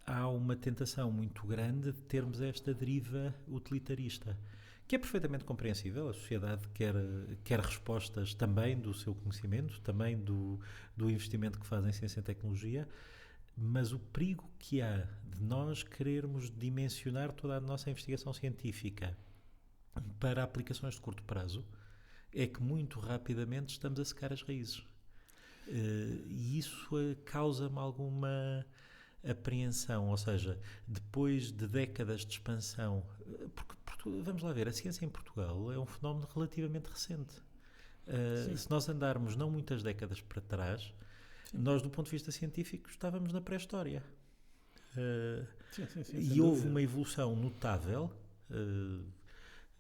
há uma tentação muito grande de termos esta deriva utilitarista, que é perfeitamente compreensível. A sociedade quer respostas também do seu conhecimento, também do investimento que faz em ciência e tecnologia, mas o perigo que há de nós querermos dimensionar toda a nossa investigação científica para aplicações de curto prazo é que muito rapidamente estamos a secar as raízes. E isso causa-me alguma apreensão, ou seja, depois de décadas de expansão, porque vamos lá ver, a ciência em Portugal é um fenómeno relativamente recente. Se nós andarmos não muitas décadas para trás, nós do ponto de vista científico estávamos na pré-história. E houve uma evolução notável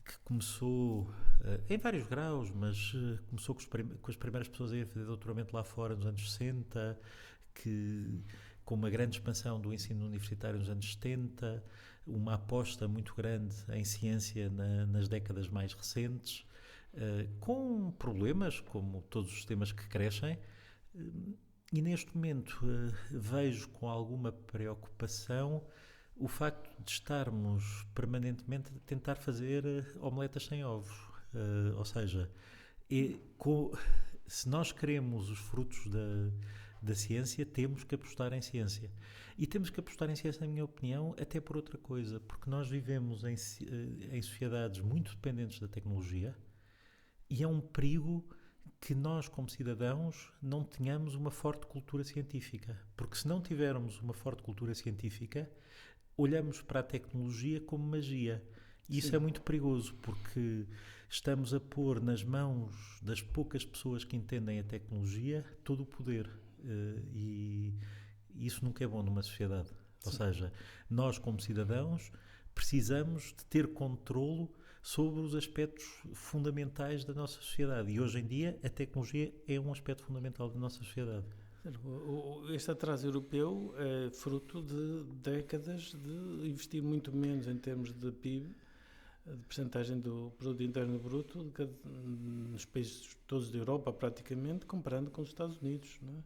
que começou em vários graus, mas começou com as primeiras pessoas a ir fazer doutoramento lá fora nos anos 60, com uma grande expansão do ensino universitário nos anos 70, uma aposta muito grande em ciência nas décadas mais recentes, com problemas, como todos os sistemas que crescem, e neste momento vejo com alguma preocupação o facto de estarmos permanentemente a tentar fazer omeletas sem ovos. Ou seja, se nós queremos os frutos da ciência, temos que apostar em ciência. E temos que apostar em ciência, na minha opinião, até por outra coisa, porque nós vivemos em sociedades muito dependentes da tecnologia, e é um perigo que nós, como cidadãos, não tenhamos uma forte cultura científica. Porque se não tivermos uma forte cultura científica, olhamos para a tecnologia como magia. E isso é muito perigoso, porque estamos a pôr nas mãos das poucas pessoas que entendem a tecnologia todo o poder. E isso nunca é bom numa sociedade. Ou seja, nós, como cidadãos, precisamos de ter controlo sobre os aspectos fundamentais da nossa sociedade. E hoje em dia a tecnologia é um aspecto fundamental da nossa sociedade.
Este atraso europeu é fruto de décadas de investir muito menos em termos de PIB, de percentagem do produto interno bruto, nos países todos da Europa praticamente, comparando com os Estados Unidos, não é?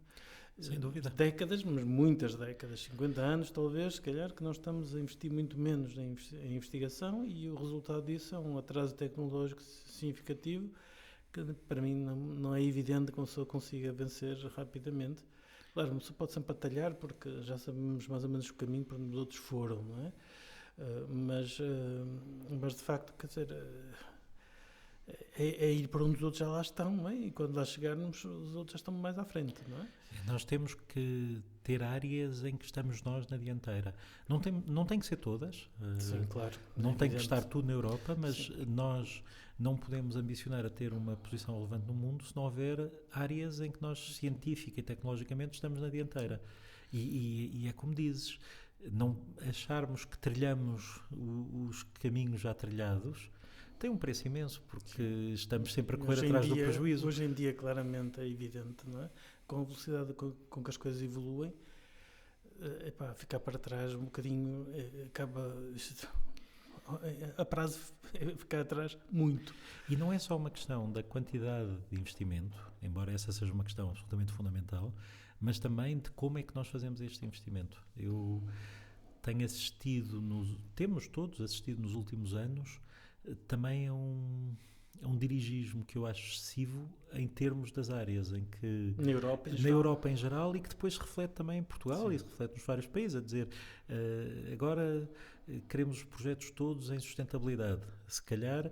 Sem dúvida.
Décadas, mas muitas décadas, 50 anos talvez, se calhar, que nós estamos a investir muito menos em investigação, e o resultado disso é um atraso tecnológico significativo que para mim não é evidente que uma pessoa consiga vencer rapidamente. Claro, uma pessoa pode sempre atalhar, porque já sabemos mais ou menos o caminho para onde os outros foram, não é? Mas de facto, quer dizer, é ir para onde os outros já lá estão, não é? E quando lá chegarmos, os outros já estão mais à frente, não é?
Nós temos que ter áreas em que estamos nós na dianteira. Não tem que ser todas.
Sim, claro.
Não tem que estar tudo na Europa, mas nós não podemos ambicionar a ter uma posição relevante no mundo se não houver áreas em que nós, científica e tecnologicamente, estamos na dianteira. E é como dizes, não acharmos que trilhamos os caminhos já trilhados tem um preço imenso, porque estamos sempre a correr atrás do prejuízo.
Hoje em dia, claramente, é evidente, não é? Com a velocidade com que as coisas evoluem, ficar para trás um bocadinho, acaba a prazo ficar atrás muito.
E não é só uma questão da quantidade de investimento, embora essa seja uma questão absolutamente fundamental, mas também de como é que nós fazemos este investimento. Eu tenho assistido, temos todos assistido nos últimos anos, também é um dirigismo que eu acho excessivo em termos das áreas em que
na
Europa em geral, e que depois se reflete também em Portugal. Sim. E se reflete nos vários países, a dizer agora queremos os projetos todos em sustentabilidade. Se calhar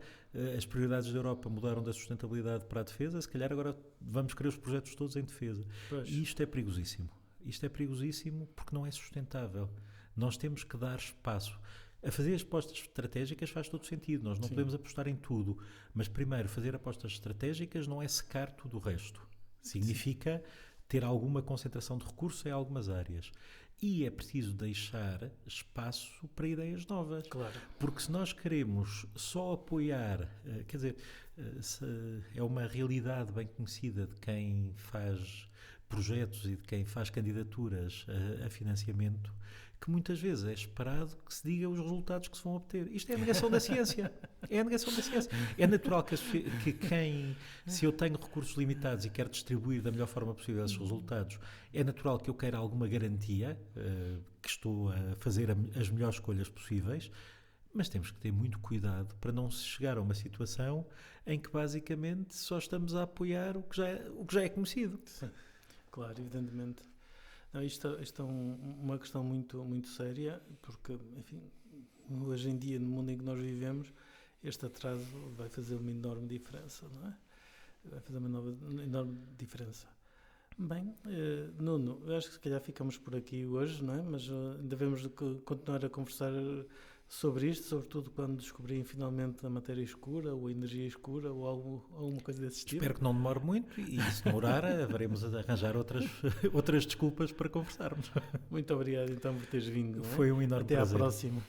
as prioridades da Europa mudaram da sustentabilidade para a defesa, se calhar agora vamos querer os projetos todos em defesa. Pois. E isto é perigosíssimo. Isto é perigosíssimo porque não é sustentável. Nós temos que dar espaço. A fazer as apostas estratégicas faz todo sentido. Nós não podemos apostar em tudo, mas primeiro fazer apostas estratégicas não é secar tudo o resto. Significa ter alguma concentração de recursos em algumas áreas. E é preciso deixar espaço para ideias novas.
Claro.
Porque se nós queremos só apoiar, quer dizer, é uma realidade bem conhecida de quem faz projetos e de quem faz candidaturas a financiamento, que muitas vezes é esperado que se diga os resultados que se vão obter. Isto é a negação da ciência. É a negação da ciência. É natural que se eu tenho recursos limitados e quero distribuir da melhor forma possível esses resultados, é natural que eu queira alguma garantia que estou a fazer as melhores escolhas possíveis, mas temos que ter muito cuidado para não se chegar a uma situação em que basicamente só estamos a apoiar o que já é conhecido.
Sim, claro, evidentemente. Não, isto é uma questão muito, muito séria, porque, enfim, hoje em dia, no mundo em que nós vivemos, este atraso vai fazer uma enorme diferença, não é? Vai fazer uma enorme diferença. Bem, Nuno, eu acho que se calhar ficamos por aqui hoje, não é? Mas devemos continuar a conversar sobre isto, sobretudo quando descobrirem finalmente a matéria escura, ou a energia escura, ou alguma coisa desse tipo.
Espero que não demore muito, e se demorar, haveremos de arranjar outras desculpas para conversarmos.
Muito obrigado então por teres vindo.
Foi um enorme prazer.
Até à próxima.